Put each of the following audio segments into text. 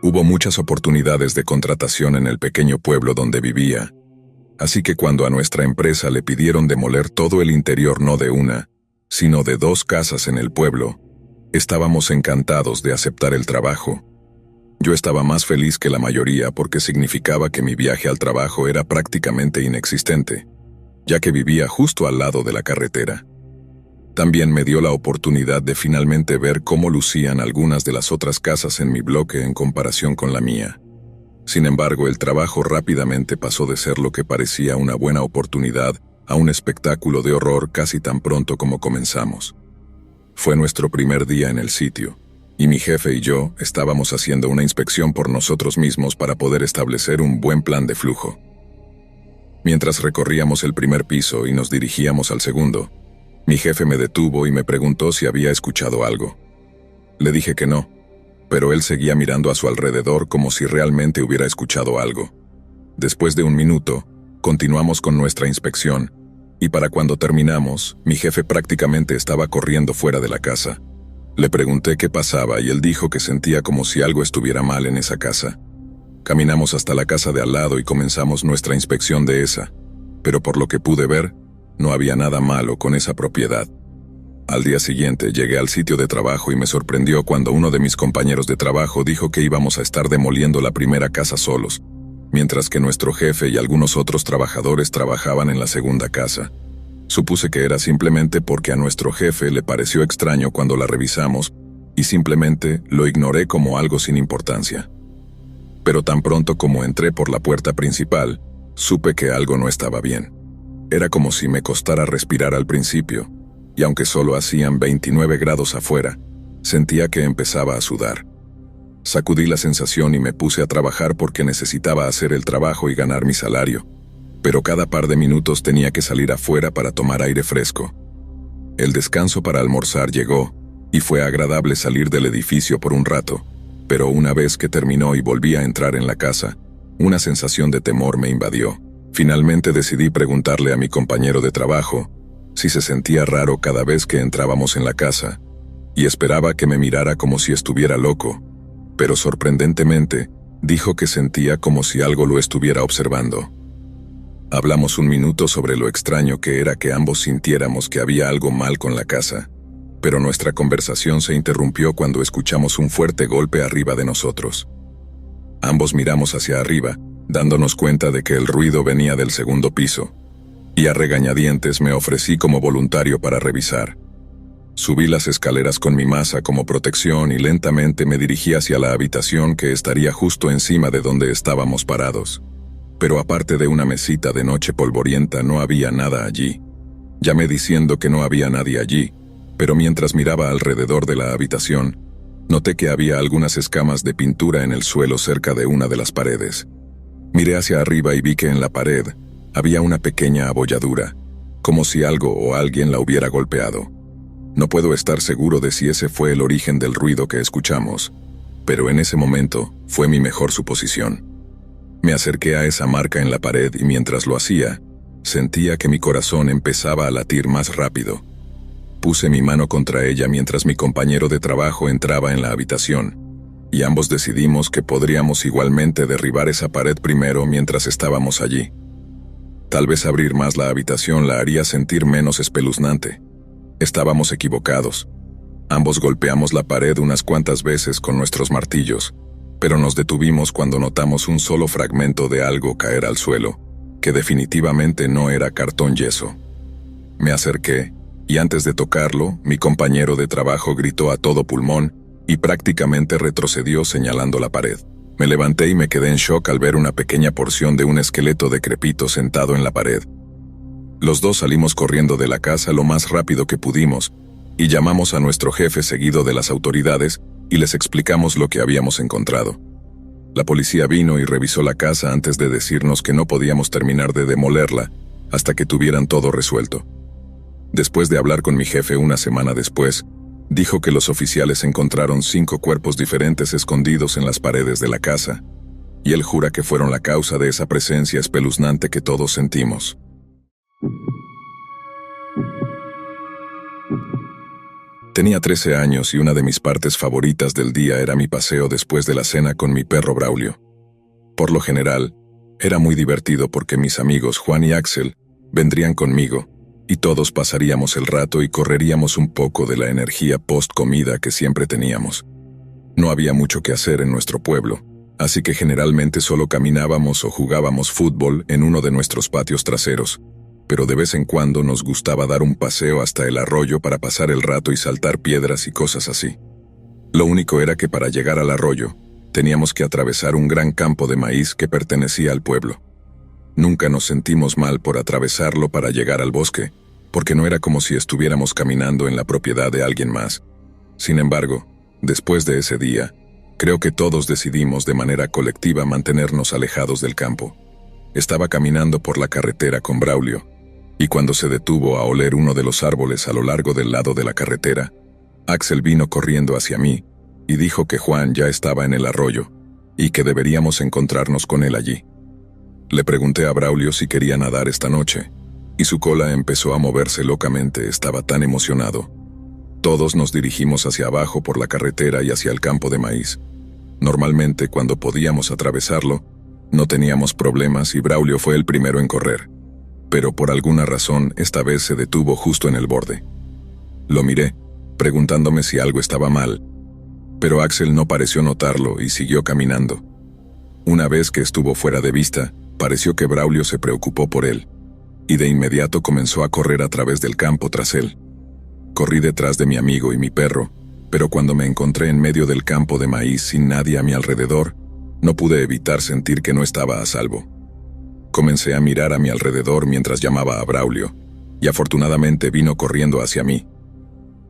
Hubo muchas oportunidades de contratación en el pequeño pueblo donde vivía, así que cuando a nuestra empresa le pidieron demoler todo el interior no de una, sino de 2 casas en el pueblo, estábamos encantados de aceptar el trabajo. Yo estaba más feliz que la mayoría porque significaba que mi viaje al trabajo era prácticamente inexistente, ya que vivía justo al lado de la carretera. También me dio la oportunidad de finalmente ver cómo lucían algunas de las otras casas en mi bloque en comparación con la mía. Sin embargo, el trabajo rápidamente pasó de ser lo que parecía una buena oportunidad a un espectáculo de horror casi tan pronto como comenzamos. Fue nuestro primer día en el sitio, y mi jefe y yo estábamos haciendo una inspección por nosotros mismos para poder establecer un buen plan de flujo. Mientras recorríamos el primer piso y nos dirigíamos al segundo, mi jefe me detuvo y me preguntó si había escuchado algo. Le dije que no, pero él seguía mirando a su alrededor como si realmente hubiera escuchado algo. Después de 1 minuto, continuamos con nuestra inspección, y para cuando terminamos, mi jefe prácticamente estaba corriendo fuera de la casa. Le pregunté qué pasaba y él dijo que sentía como si algo estuviera mal en esa casa. Caminamos hasta la casa de al lado y comenzamos nuestra inspección de esa, pero por lo que pude ver, no había nada malo con esa propiedad. Al día siguiente llegué al sitio de trabajo y me sorprendió cuando uno de mis compañeros de trabajo dijo que íbamos a estar demoliendo la primera casa solos, mientras que nuestro jefe y algunos otros trabajadores trabajaban en la segunda casa. Supuse que era simplemente porque a nuestro jefe le pareció extraño cuando la revisamos y simplemente lo ignoré como algo sin importancia. Pero tan pronto como entré por la puerta principal, supe que algo no estaba bien. Era como si me costara respirar al principio, y aunque solo hacían 29 grados afuera, sentía que empezaba a sudar. Sacudí la sensación y me puse a trabajar porque necesitaba hacer el trabajo y ganar mi salario, pero cada par de minutos tenía que salir afuera para tomar aire fresco. El descanso para almorzar llegó, y fue agradable salir del edificio por un rato, pero una vez que terminó y volví a entrar en la casa, una sensación de temor me invadió. Finalmente decidí preguntarle a mi compañero de trabajo si se sentía raro cada vez que entrábamos en la casa, y esperaba que me mirara como si estuviera loco, pero sorprendentemente dijo que sentía como si algo lo estuviera observando. Hablamos 1 minuto sobre lo extraño que era que ambos sintiéramos que había algo mal con la casa, pero nuestra conversación se interrumpió cuando escuchamos un fuerte golpe arriba de nosotros. Ambos miramos hacia arriba, dándonos cuenta de que el ruido venía del segundo piso, y a regañadientes me ofrecí como voluntario para revisar. Subí las escaleras con mi masa como protección y lentamente me dirigí hacia la habitación que estaría justo encima de donde estábamos parados. Pero aparte de una mesita de noche polvorienta no había nada allí. Llamé diciendo que no había nadie allí, pero mientras miraba alrededor de la habitación, noté que había algunas escamas de pintura en el suelo cerca de una de las paredes. Miré hacia arriba y vi que en la pared había una pequeña abolladura, como si algo o alguien la hubiera golpeado. No puedo estar seguro de si ese fue el origen del ruido que escuchamos, pero en ese momento fue mi mejor suposición. Me acerqué a esa marca en la pared y mientras lo hacía, sentía que mi corazón empezaba a latir más rápido. Puse mi mano contra ella mientras mi compañero de trabajo entraba en la habitación, y ambos decidimos que podríamos igualmente derribar esa pared primero mientras estábamos allí. Tal vez abrir más la habitación la haría sentir menos espeluznante. Estábamos equivocados. Ambos golpeamos la pared unas cuantas veces con nuestros martillos, pero nos detuvimos cuando notamos un solo fragmento de algo caer al suelo, que definitivamente no era cartón yeso. Me acerqué, y antes de tocarlo, mi compañero de trabajo gritó a todo pulmón, y prácticamente retrocedió señalando la pared. Me levanté y me quedé en shock al ver una pequeña porción de un esqueleto decrépito sentado en la pared. Los dos salimos corriendo de la casa lo más rápido que pudimos, y llamamos a nuestro jefe seguido de las autoridades y les explicamos lo que habíamos encontrado. La policía vino y revisó la casa antes de decirnos que no podíamos terminar de demolerla hasta que tuvieran todo resuelto. Después de hablar con mi jefe una semana después, dijo que los oficiales encontraron 5 cuerpos diferentes escondidos en las paredes de la casa, y él jura que fueron la causa de esa presencia espeluznante que todos sentimos. Tenía 13 años y una de mis partes favoritas del día era mi paseo después de la cena con mi perro Braulio. Por lo general, era muy divertido porque mis amigos Juan y Axel vendrían conmigo y todos pasaríamos el rato y correríamos un poco de la energía post-comida que siempre teníamos. No había mucho que hacer en nuestro pueblo, así que generalmente solo caminábamos o jugábamos fútbol en uno de nuestros patios traseros, pero de vez en cuando nos gustaba dar un paseo hasta el arroyo para pasar el rato y saltar piedras y cosas así. Lo único era que para llegar al arroyo, teníamos que atravesar un gran campo de maíz que pertenecía al pueblo. Nunca nos sentimos mal por atravesarlo para llegar al bosque, porque no era como si estuviéramos caminando en la propiedad de alguien más. Sin embargo, después de ese día, creo que todos decidimos de manera colectiva mantenernos alejados del campo. Estaba caminando por la carretera con Braulio, y cuando se detuvo a oler uno de los árboles a lo largo del lado de la carretera, Axel vino corriendo hacia mí y dijo que Juan ya estaba en el arroyo y que deberíamos encontrarnos con él allí. Le pregunté a Braulio si quería nadar esta noche, y su cola empezó a moverse locamente, estaba tan emocionado. Todos nos dirigimos hacia abajo por la carretera y hacia el campo de maíz. Normalmente, cuando podíamos atravesarlo, no teníamos problemas y Braulio fue el primero en correr. Pero por alguna razón, esta vez se detuvo justo en el borde. Lo miré, preguntándome si algo estaba mal, pero Axel no pareció notarlo y siguió caminando. Una vez que estuvo fuera de vista, pareció que Braulio se preocupó por él, y de inmediato comenzó a correr a través del campo tras él. Corrí detrás de mi amigo y mi perro, pero cuando me encontré en medio del campo de maíz sin nadie a mi alrededor, no pude evitar sentir que no estaba a salvo. Comencé a mirar a mi alrededor mientras llamaba a Braulio, y afortunadamente vino corriendo hacia mí.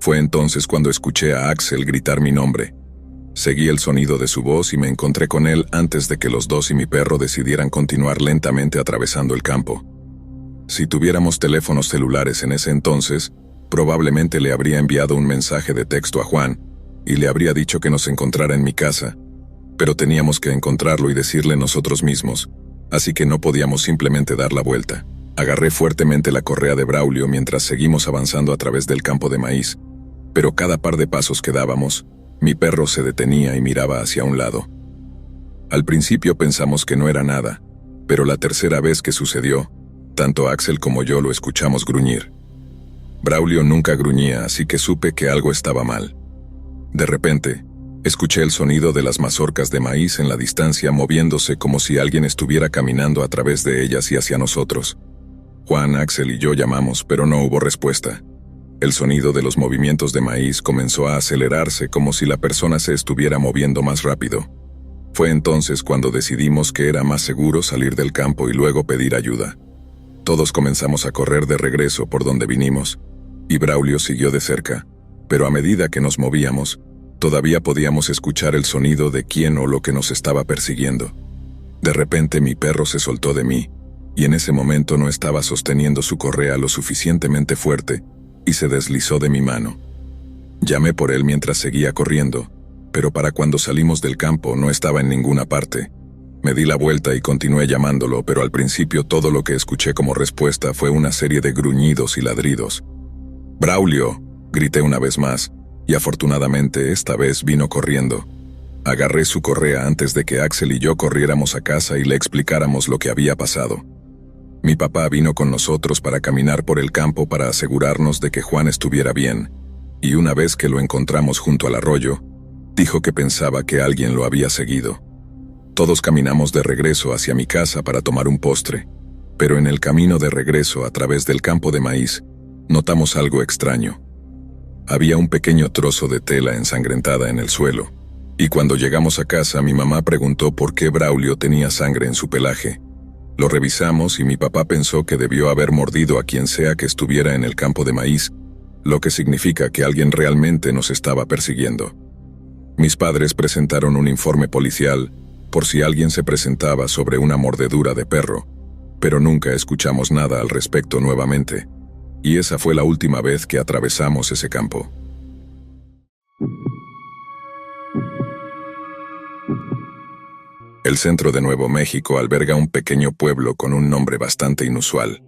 Fue entonces cuando escuché a Axel gritar mi nombre. Seguí el sonido de su voz y me encontré con él antes de que los dos y mi perro decidieran continuar lentamente atravesando el campo. Si tuviéramos teléfonos celulares en ese entonces, probablemente le habría enviado un mensaje de texto a Juan y le habría dicho que nos encontrara en mi casa, pero teníamos que encontrarlo y decirle nosotros mismos, así que no podíamos simplemente dar la vuelta. Agarré fuertemente la correa de Braulio mientras seguimos avanzando a través del campo de maíz, pero cada par de pasos que dábamos, mi perro se detenía y miraba hacia un lado. Al principio pensamos que no era nada, pero la tercera vez que sucedió, tanto Axel como yo lo escuchamos gruñir. Braulio nunca gruñía, así que supe que algo estaba mal. De repente, escuché el sonido de las mazorcas de maíz en la distancia moviéndose como si alguien estuviera caminando a través de ellas y hacia nosotros. Juan, Axel y yo llamamos, pero no hubo respuesta. El sonido de los movimientos de maíz comenzó a acelerarse como si la persona se estuviera moviendo más rápido. Fue entonces cuando decidimos que era más seguro salir del campo y luego pedir ayuda. Todos comenzamos a correr de regreso por donde vinimos, y Braulio siguió de cerca, pero a medida que nos movíamos, todavía podíamos escuchar el sonido de quién o lo que nos estaba persiguiendo. De repente mi perro se soltó de mí, y en ese momento no estaba sosteniendo su correa lo suficientemente fuerte, y se deslizó de mi mano. Llamé por él mientras seguía corriendo, pero para cuando salimos del campo no estaba en ninguna parte. Me di la vuelta y continué llamándolo, pero al principio todo lo que escuché como respuesta fue una serie de gruñidos y ladridos. «¡Braulio!», grité una vez más, y afortunadamente esta vez vino corriendo. Agarré su correa antes de que Axel y yo corriéramos a casa y le explicáramos lo que había pasado. Mi papá vino con nosotros para caminar por el campo para asegurarnos de que Juan estuviera bien, y una vez que lo encontramos junto al arroyo, dijo que pensaba que alguien lo había seguido. Todos caminamos de regreso hacia mi casa para tomar un postre, pero en el camino de regreso a través del campo de maíz, notamos algo extraño. Había un pequeño trozo de tela ensangrentada en el suelo, y cuando llegamos a casa mi mamá preguntó por qué Braulio tenía sangre en su pelaje. Lo revisamos y mi papá pensó que debió haber mordido a quien sea que estuviera en el campo de maíz, lo que significa que alguien realmente nos estaba persiguiendo. Mis padres presentaron un informe policial por si alguien se presentaba sobre una mordedura de perro, pero nunca escuchamos nada al respecto nuevamente, y esa fue la última vez que atravesamos ese campo. El centro de Nuevo México alberga un pequeño pueblo con un nombre bastante inusual.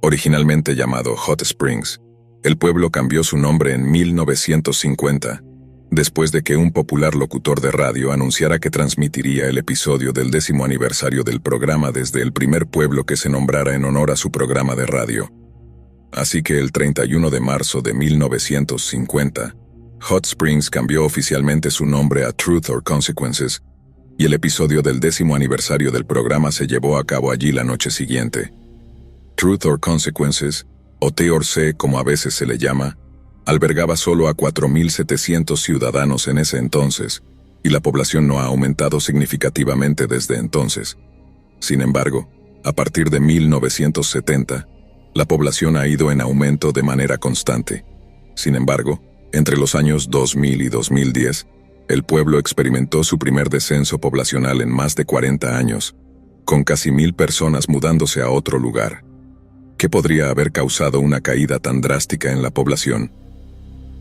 Originalmente llamado Hot Springs, El pueblo cambió su nombre en 1950, después de que un popular locutor de radio anunciara que transmitiría el episodio del 10º aniversario del programa desde el primer pueblo que se nombrara en honor a su programa de radio. Así que el 31 de marzo de 1950, Hot Springs cambió oficialmente su nombre a Truth or Consequences, y el episodio del 10º aniversario del programa se llevó a cabo allí la noche siguiente. Truth or Consequences, o T.or.C. como a veces se le llama, albergaba solo a 4.700 ciudadanos en ese entonces, y la población no ha aumentado significativamente desde entonces. Sin embargo, a partir de 1970, la población ha ido en aumento de manera constante. Sin embargo, entre los años 2000 y 2010, el pueblo experimentó su primer descenso poblacional en más de 40 años, con casi 1.000 personas mudándose a otro lugar. ¿Qué podría haber causado una caída tan drástica en la población?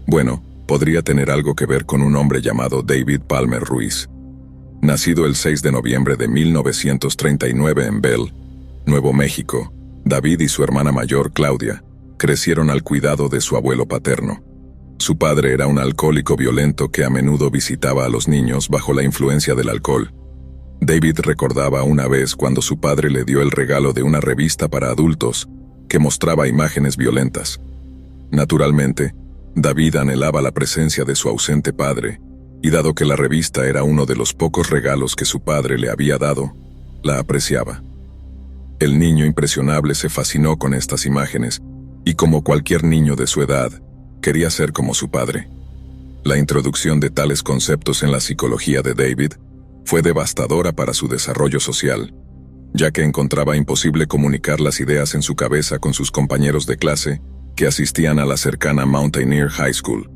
Bueno, podría tener algo que ver con un hombre llamado David Palmer Ruiz. Nacido el 6 de noviembre de 1939 en Bell, Nuevo México, David y su hermana mayor, Claudia, crecieron al cuidado de su abuelo paterno. Su padre era un alcohólico violento que a menudo visitaba a los niños bajo la influencia del alcohol. David recordaba una vez cuando su padre le dio el regalo de una revista para adultos que mostraba imágenes violentas. Naturalmente, David anhelaba la presencia de su ausente padre, y dado que la revista era uno de los pocos regalos que su padre le había dado, la apreciaba. El niño impresionable se fascinó con estas imágenes, y como cualquier niño de su edad, quería ser como su padre. La introducción de tales conceptos en la psicología de David fue devastadora para su desarrollo social, ya que encontraba imposible comunicar las ideas en su cabeza con sus compañeros de clase que asistían a la cercana Mountaineer High School.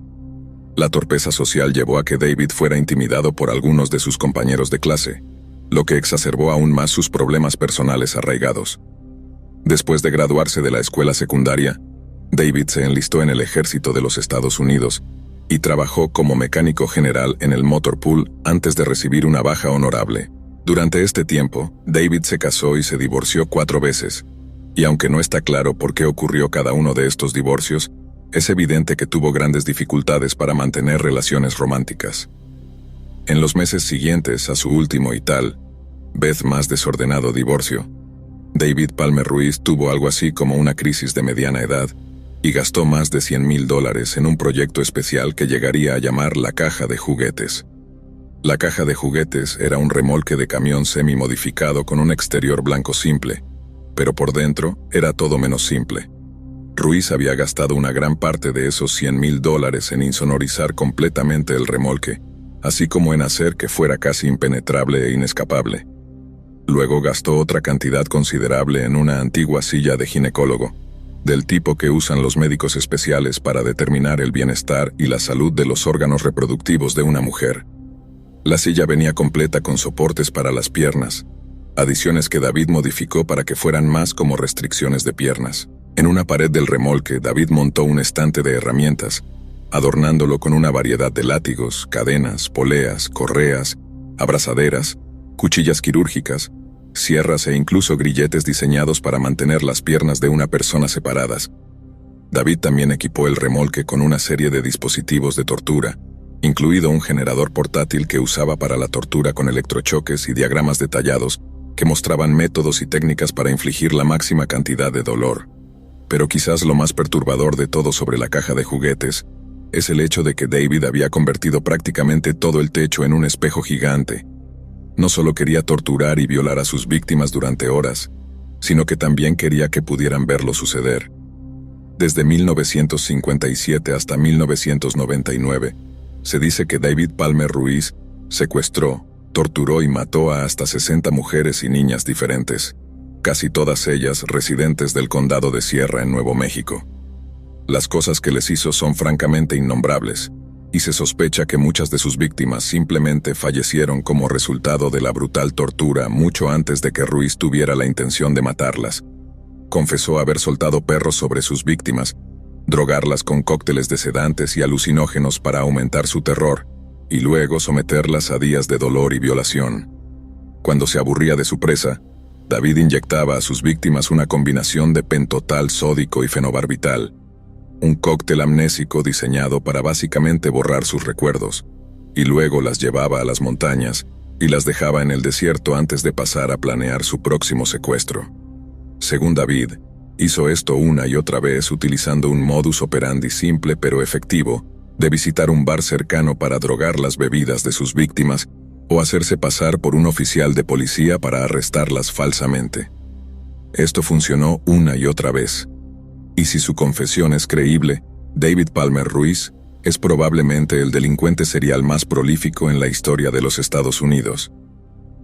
La torpeza social llevó a que David fuera intimidado por algunos de sus compañeros de clase, lo que exacerbó aún más sus problemas personales arraigados. Después de graduarse de la escuela secundaria, David se enlistó en el ejército de los Estados Unidos y trabajó como mecánico general en el Motor Pool antes de recibir una baja honorable. Durante este tiempo, David se casó y se divorció 4 veces, y aunque no está claro por qué ocurrió cada uno de estos divorcios, es evidente que tuvo grandes dificultades para mantener relaciones románticas. En los meses siguientes a su último y tal vez más desordenado divorcio, David Palmer Ruiz tuvo algo así como una crisis de mediana edad y gastó más de $100,000 en un proyecto especial que llegaría a llamar la caja de juguetes. La caja de juguetes era un remolque de camión semi-modificado con un exterior blanco simple, pero por dentro era todo menos simple. Ruiz había gastado una gran parte de esos $100,000 en insonorizar completamente el remolque, así como en hacer que fuera casi impenetrable e inescapable. Luego gastó otra cantidad considerable en una antigua silla de ginecólogo, del tipo que usan los médicos especiales para determinar el bienestar y la salud de los órganos reproductivos de una mujer. La silla venía completa con soportes para las piernas, adiciones que David modificó para que fueran más como restricciones de piernas. En una pared del remolque, David montó un estante de herramientas, adornándolo con una variedad de látigos, cadenas, poleas, correas, abrazaderas, cuchillas quirúrgicas, sierras e incluso grilletes diseñados para mantener las piernas de una persona separadas. David también equipó el remolque con una serie de dispositivos de tortura, incluido un generador portátil que usaba para la tortura con electrochoques y diagramas detallados que mostraban métodos y técnicas para infligir la máxima cantidad de dolor. Pero quizás lo más perturbador de todo sobre la caja de juguetes es el hecho de que David había convertido prácticamente todo el techo en un espejo gigante. No solo quería torturar y violar a sus víctimas durante horas, sino que también quería que pudieran verlo suceder. Desde 1957 hasta 1999, se dice que David Palmer Ruiz secuestró, torturó y mató a hasta 60 mujeres y niñas diferentes, casi todas ellas residentes del condado de Sierra en Nuevo México. Las cosas que les hizo son francamente innombrables, y se sospecha que muchas de sus víctimas simplemente fallecieron como resultado de la brutal tortura mucho antes de que Ruiz tuviera la intención de matarlas. Confesó haber soltado perros sobre sus víctimas, drogarlas con cócteles de sedantes y alucinógenos para aumentar su terror, y luego someterlas a días de dolor y violación. Cuando se aburría de su presa, David inyectaba a sus víctimas una combinación de pentotal sódico y fenobarbital. un cóctel amnésico diseñado para básicamente borrar sus recuerdos, y luego las llevaba a las montañas y las dejaba en el desierto antes de pasar a planear su próximo secuestro. Según David, hizo esto una y otra vez utilizando un modus operandi simple pero efectivo de visitar un bar cercano para drogar las bebidas de sus víctimas o hacerse pasar por un oficial de policía para arrestarlas falsamente. Esto funcionó una y otra vez. Y si su confesión es creíble, David Palmer Ruiz es probablemente el delincuente serial más prolífico en la historia de los Estados Unidos.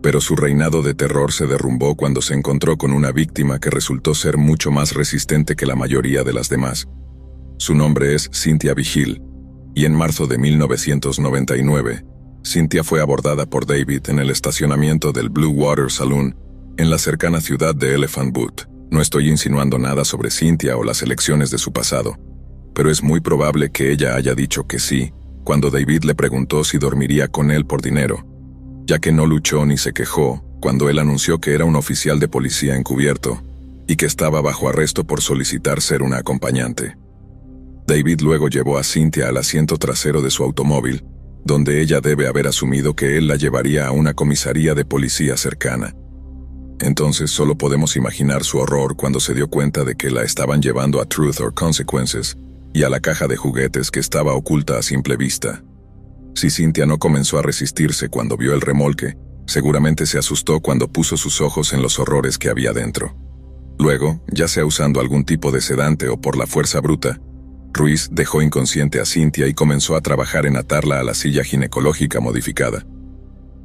Pero su reinado de terror se derrumbó cuando se encontró con una víctima que resultó ser mucho más resistente que la mayoría de las demás. Su nombre es Cynthia Vigil, y en marzo de 1999, Cynthia fue abordada por David en el estacionamiento del Blue Water Saloon en la cercana ciudad de Elephant Butte. No estoy insinuando nada sobre Cynthia o las elecciones de su pasado, pero es muy probable que ella haya dicho que sí cuando David le preguntó si dormiría con él por dinero, ya que no luchó ni se quejó cuando él anunció que era un oficial de policía encubierto y que estaba bajo arresto por solicitar ser una acompañante. David luego llevó a Cynthia al asiento trasero de su automóvil, donde ella debe haber asumido que él la llevaría a una comisaría de policía cercana. Entonces solo podemos imaginar su horror cuando se dio cuenta de que la estaban llevando a Truth or Consequences y a la caja de juguetes que estaba oculta a simple vista. Si Cynthia no comenzó a resistirse cuando vio el remolque, seguramente se asustó cuando puso sus ojos en los horrores que había dentro. Luego, ya sea usando algún tipo de sedante o por la fuerza bruta, Ruiz dejó inconsciente a Cynthia y comenzó a trabajar en atarla a la silla ginecológica modificada.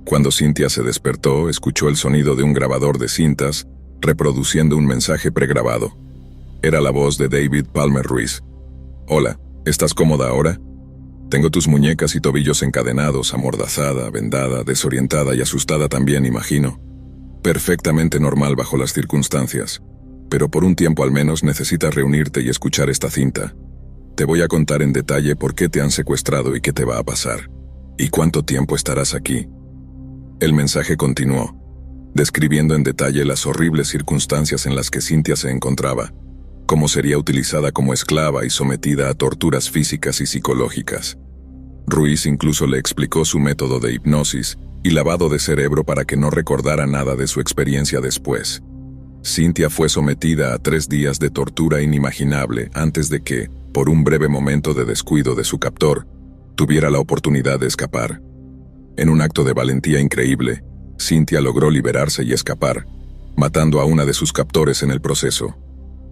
Cuando Cynthia se despertó, escuchó el sonido de un grabador de cintas, reproduciendo un mensaje pregrabado. Era la voz de David Palmer Ruiz. «Hola, ¿estás cómoda ahora? Tengo tus muñecas y tobillos encadenados, amordazada, vendada, desorientada y asustada también, imagino. Perfectamente normal bajo las circunstancias. Pero por un tiempo al menos necesitas reunirte y escuchar esta cinta. Te voy a contar en detalle por qué te han secuestrado y qué te va a pasar. ¿Y cuánto tiempo estarás aquí?» El mensaje continuó, describiendo en detalle las horribles circunstancias en las que Cynthia se encontraba, cómo sería utilizada como esclava y sometida a torturas físicas y psicológicas. Ruiz incluso le explicó su método de hipnosis y lavado de cerebro para que no recordara nada de su experiencia después. Cynthia fue sometida a 3 días de tortura inimaginable antes de que, por un breve momento de descuido de su captor, tuviera la oportunidad de escapar. En un acto de valentía increíble, Cynthia logró liberarse y escapar, matando a una de sus captores en el proceso.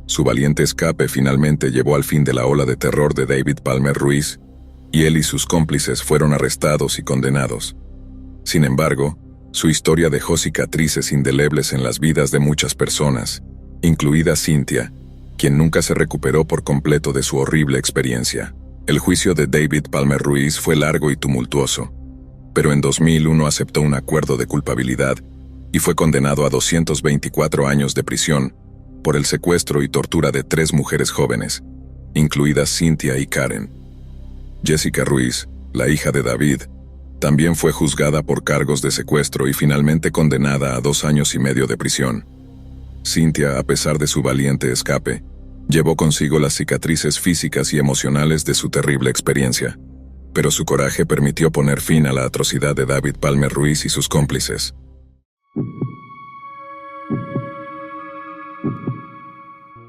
Su valiente escape finalmente llevó al fin de la ola de terror de David Palmer Ruiz, y él y sus cómplices fueron arrestados y condenados. Sin embargo, su historia dejó cicatrices indelebles en las vidas de muchas personas, incluida Cynthia, quien nunca se recuperó por completo de su horrible experiencia. El juicio de David Palmer Ruiz fue largo y tumultuoso, pero en 2001 aceptó un acuerdo de culpabilidad y fue condenado a 224 años de prisión por el secuestro y tortura de 3 mujeres jóvenes, incluidas Cynthia y Karen. Jessica Ruiz, la hija de David, también fue juzgada por cargos de secuestro y finalmente condenada a 2 años y medio de prisión. Cynthia, a pesar de su valiente escape, llevó consigo las cicatrices físicas y emocionales de su terrible experiencia, pero su coraje permitió poner fin a la atrocidad de David Palmer Ruiz y sus cómplices.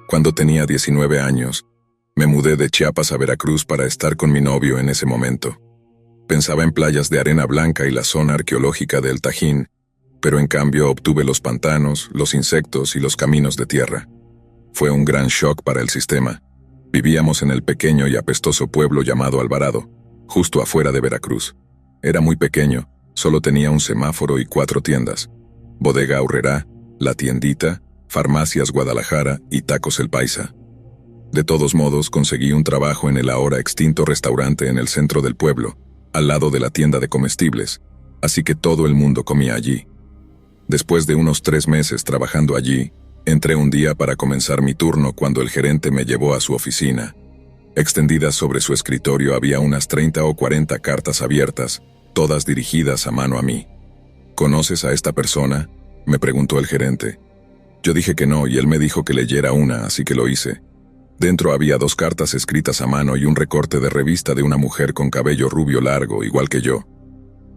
Cuando tenía 19 años, me mudé de Chiapas a Veracruz para estar con mi novio en ese momento. Pensaba en playas de arena blanca y la zona arqueológica del Tajín, pero en cambio obtuve los pantanos, los insectos y los caminos de tierra. Fue un gran shock para el sistema. Vivíamos en el pequeño y apestoso pueblo llamado Alvarado, justo afuera de Veracruz. Era muy pequeño, solo tenía un semáforo y 4 tiendas: Bodega Aurrerá, La Tiendita, Farmacias Guadalajara y Tacos El Paisa. De todos modos, conseguí un trabajo en el ahora extinto restaurante en el centro del pueblo, al lado de la tienda de comestibles, así que todo el mundo comía allí. Después de unos 3 meses trabajando allí, entré un día para comenzar mi turno cuando el gerente me llevó a su oficina. Extendidas sobre su escritorio había unas 30 o 40 cartas abiertas, todas dirigidas a mano a mí. ¿Conoces a esta persona?, me preguntó el gerente. Yo dije que no y él me dijo que leyera una, así que lo hice. Dentro había 2 cartas escritas a mano y un recorte de revista de una mujer con cabello rubio largo, igual que yo.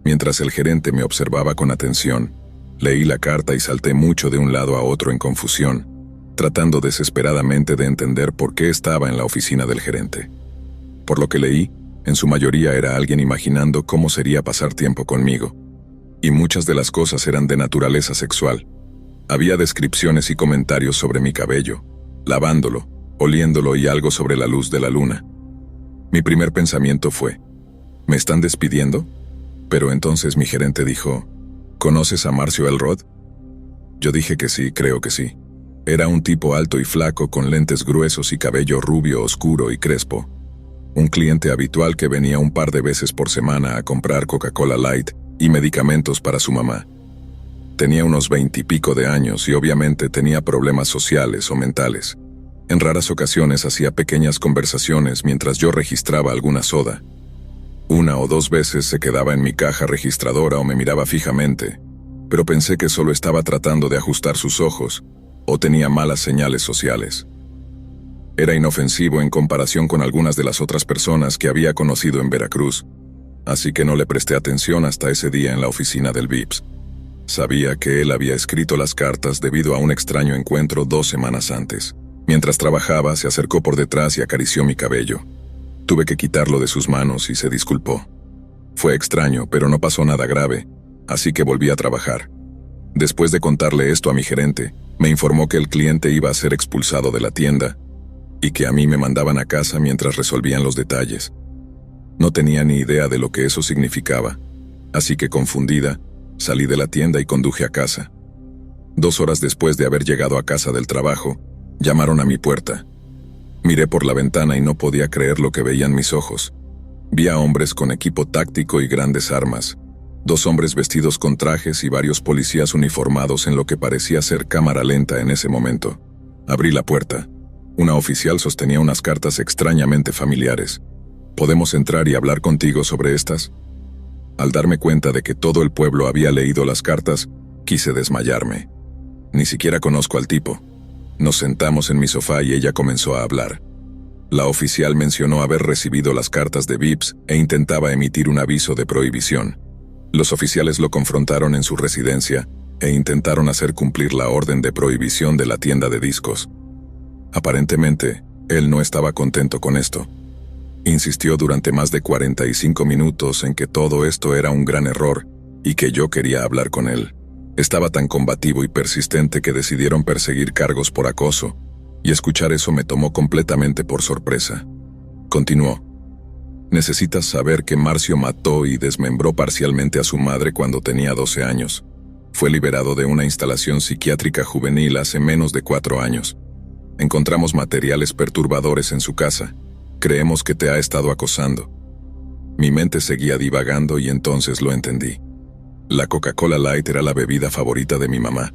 Mientras el gerente me observaba con atención, leí la carta y salté mucho de un lado a otro en confusión, tratando desesperadamente de entender por qué estaba en la oficina del gerente. Por lo que leí, en su mayoría era alguien imaginando cómo sería pasar tiempo conmigo. Y muchas de las cosas eran de naturaleza sexual. Había descripciones y comentarios sobre mi cabello, lavándolo, oliéndolo y algo sobre la luz de la luna. Mi primer pensamiento fue, ¿me están despidiendo? Pero entonces mi gerente dijo, ¿conoces a Marcio Elrod? Yo dije que sí, creo que sí. Era un tipo alto y flaco con lentes gruesos y cabello rubio oscuro y crespo. Un cliente habitual que venía un par de veces por semana a comprar Coca-Cola Light y medicamentos para su mamá. Tenía unos 20 y pico de años y obviamente tenía problemas sociales o mentales. En raras ocasiones hacía pequeñas conversaciones mientras yo registraba alguna soda. 1 o 2 veces se quedaba en mi caja registradora o me miraba fijamente, pero pensé que solo estaba tratando de ajustar sus ojos o tenía malas señales sociales. Era inofensivo en comparación con algunas de las otras personas que había conocido en Veracruz, así que no le presté atención hasta ese día en la oficina del VIPS. Sabía que él había escrito las cartas debido a un extraño encuentro 2 semanas antes. Mientras trabajaba, se acercó por detrás y acarició mi cabello. Tuve que quitarlo de sus manos y se disculpó. Fue extraño, pero no pasó nada grave, así que volví a trabajar. Después de contarle esto a mi gerente, me informó que el cliente iba a ser expulsado de la tienda y que a mí me mandaban a casa mientras resolvían los detalles. No tenía ni idea de lo que eso significaba, así que confundida, salí de la tienda y conduje a casa. 2 horas después de haber llegado a casa del trabajo, llamaron a mi puerta. Miré por la ventana y no podía creer lo que veían mis ojos. Vi a hombres con equipo táctico y grandes armas, 2 hombres vestidos con trajes y varios policías uniformados en lo que parecía ser cámara lenta en ese momento. Abrí la puerta. Una oficial sostenía unas cartas extrañamente familiares. ¿Podemos entrar y hablar contigo sobre estas? Al darme cuenta de que todo el pueblo había leído las cartas, quise desmayarme. Ni siquiera conozco al tipo. Nos sentamos en mi sofá y ella comenzó a hablar. La oficial mencionó haber recibido las cartas de VIPS e intentaba emitir un aviso de prohibición. Los oficiales lo confrontaron en su residencia e intentaron hacer cumplir la orden de prohibición de la tienda de discos. Aparentemente, él no estaba contento con esto. Insistió durante más de 45 minutos en que todo esto era un gran error y que yo quería hablar con él. Estaba tan combativo y persistente que decidieron perseguir cargos por acoso, y escuchar eso me tomó completamente por sorpresa. Continuó. Necesitas saber que Marcio mató y desmembró parcialmente a su madre cuando tenía 12 años. Fue liberado de una instalación psiquiátrica juvenil hace menos de 4 años. Encontramos materiales perturbadores en su casa. Creemos que te ha estado acosando. Mi mente seguía divagando y entonces lo entendí. La Coca-Cola Light era la bebida favorita de mi mamá.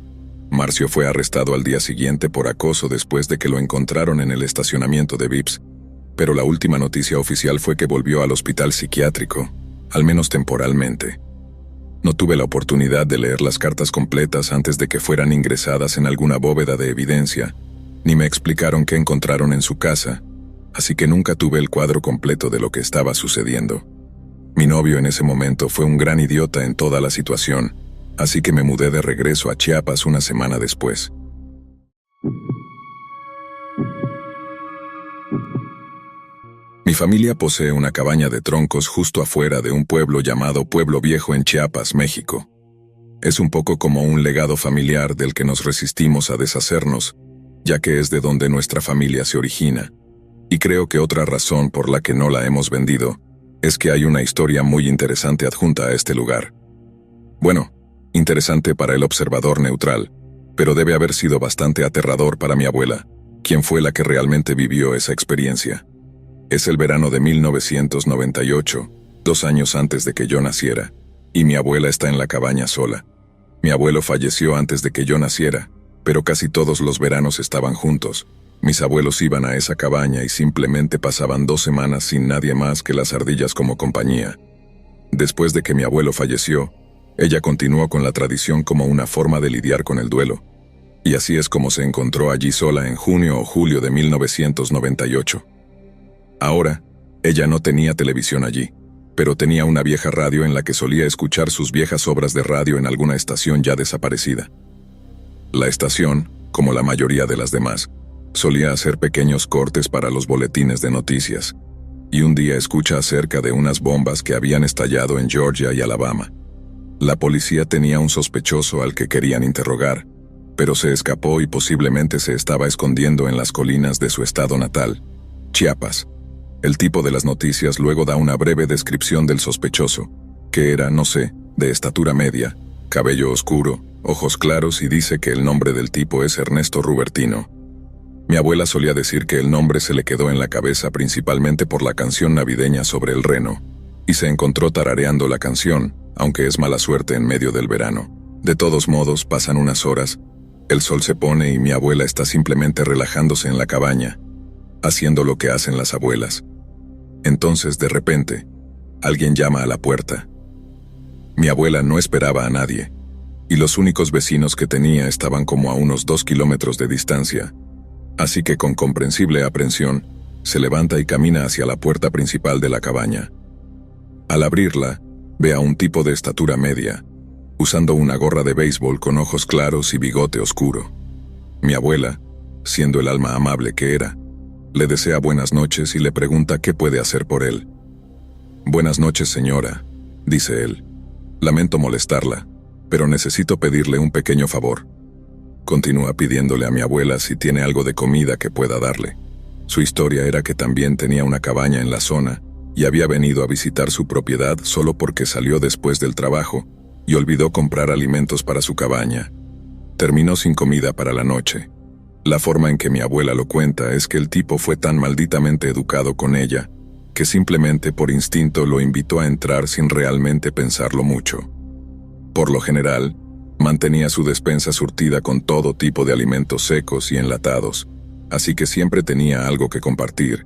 Marcio fue arrestado al día siguiente por acoso después de que lo encontraron en el estacionamiento de VIPS, pero la última noticia oficial fue que volvió al hospital psiquiátrico, al menos temporalmente. No tuve la oportunidad de leer las cartas completas antes de que fueran ingresadas en alguna bóveda de evidencia, ni me explicaron qué encontraron en su casa, así que nunca tuve el cuadro completo de lo que estaba sucediendo. Mi novio en ese momento fue un gran idiota en toda la situación, así que me mudé de regreso a Chiapas una semana después. Mi familia posee una cabaña de troncos justo afuera de un pueblo llamado Pueblo Viejo en Chiapas, México. Es un poco como un legado familiar del que nos resistimos a deshacernos, ya que es de donde nuestra familia se origina, y creo que otra razón por la que no la hemos vendido es que hay una historia muy interesante adjunta a este lugar. Bueno, interesante para el observador neutral, pero debe haber sido bastante aterrador para mi abuela, quien fue la que realmente vivió esa experiencia. Es el verano de 1998, 2 años antes de que yo naciera, y mi abuela está en la cabaña sola. Mi abuelo falleció antes de que yo naciera, pero casi todos los veranos estaban juntos. Mis abuelos iban a esa cabaña y simplemente pasaban 2 semanas sin nadie más que las ardillas como compañía. Después de que mi abuelo falleció, ella continuó con la tradición como una forma de lidiar con el duelo. Y así es como se encontró allí sola en junio o julio de 1998. Ahora, ella no tenía televisión allí, pero tenía una vieja radio en la que solía escuchar sus viejas obras de radio en alguna estación ya desaparecida. La estación, como la mayoría de las demás, solía hacer pequeños cortes para los boletines de noticias, y un día escucha acerca de unas bombas que habían estallado en Georgia y Alabama. La policía tenía un sospechoso al que querían interrogar, pero se escapó y posiblemente se estaba escondiendo en las colinas de su estado natal, Chiapas. El tipo de las noticias luego da una breve descripción del sospechoso, que era, no sé, de estatura media, cabello oscuro, ojos claros, y dice que el nombre del tipo es Ernesto Rubertino. Mi abuela solía decir que el nombre se le quedó en la cabeza principalmente por la canción navideña sobre el reno, y se encontró tarareando la canción, aunque es mala suerte en medio del verano. De todos modos, pasan unas horas, el sol se pone y mi abuela está simplemente relajándose en la cabaña, haciendo lo que hacen las abuelas. Entonces, de repente, alguien llama a la puerta. Mi abuela no esperaba a nadie, y los únicos vecinos que tenía estaban como a unos 2 kilómetros de distancia, así que con comprensible aprensión, se levanta y camina hacia la puerta principal de la cabaña. Al abrirla, ve a un tipo de estatura media, usando una gorra de béisbol con ojos claros y bigote oscuro. Mi abuela, siendo el alma amable que era, le desea buenas noches y le pregunta qué puede hacer por él. «Buenas noches, señora», dice él. «Lamento molestarla, pero necesito pedirle un pequeño favor». Continúa pidiéndole a mi abuela si tiene algo de comida que pueda darle. Su historia era que también tenía una cabaña en la zona y había venido a visitar su propiedad solo porque salió después del trabajo y olvidó comprar alimentos para su cabaña. Terminó sin comida para la noche. La forma en que mi abuela lo cuenta es que el tipo fue tan malditamente educado con ella, que simplemente por instinto lo invitó a entrar sin realmente pensarlo mucho. Por lo general, mantenía su despensa surtida con todo tipo de alimentos secos y enlatados, así que siempre tenía algo que compartir,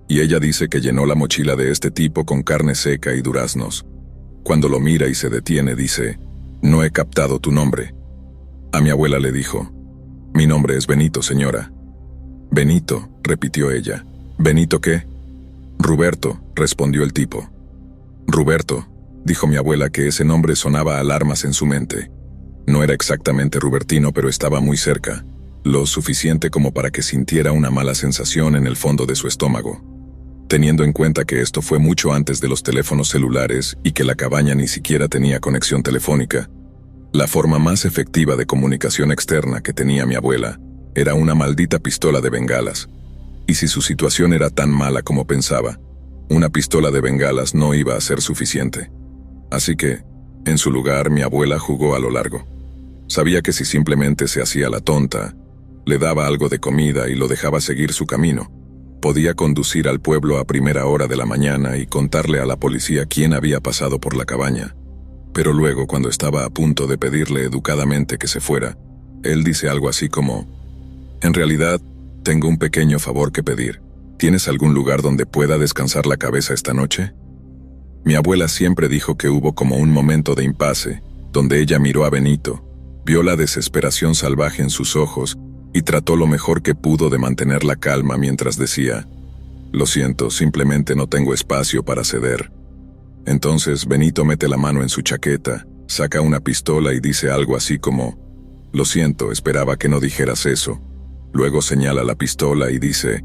y ella dice que llenó la mochila de este tipo con carne seca y duraznos. Cuando lo mira y se detiene, dice: «No he captado tu nombre». A mi abuela le dijo: «Mi nombre es Benito, señora». «Benito», repitió ella. «¿Benito qué?» «Ruberto», respondió el tipo. «Ruberto», dijo mi abuela, que ese nombre sonaba a alarmas en su mente. No era exactamente Rubertino, pero estaba muy cerca, lo suficiente como para que sintiera una mala sensación en el fondo de su estómago. Teniendo en cuenta que esto fue mucho antes de los teléfonos celulares y que la cabaña ni siquiera tenía conexión telefónica, la forma más efectiva de comunicación externa que tenía mi abuela era una maldita pistola de bengalas. Y si su situación era tan mala como pensaba, una pistola de bengalas no iba a ser suficiente. Así que, en su lugar, mi abuela jugó a lo largo. Sabía que si simplemente se hacía la tonta, le daba algo de comida y lo dejaba seguir su camino, podía conducir al pueblo a primera hora de la mañana y contarle a la policía quién había pasado por la cabaña. Pero luego, cuando estaba a punto de pedirle educadamente que se fuera, él dice algo así como: «En realidad, tengo un pequeño favor que pedir. ¿Tienes algún lugar donde pueda descansar la cabeza esta noche?» Mi abuela siempre dijo que hubo como un momento de impasse, donde ella miró a Benito, vio la desesperación salvaje en sus ojos y trató lo mejor que pudo de mantener la calma mientras decía: «Lo siento, simplemente no tengo espacio para ceder». Entonces Benito mete la mano en su chaqueta, saca una pistola y dice algo así como: «Lo siento, esperaba que no dijeras eso». Luego señala la pistola y dice: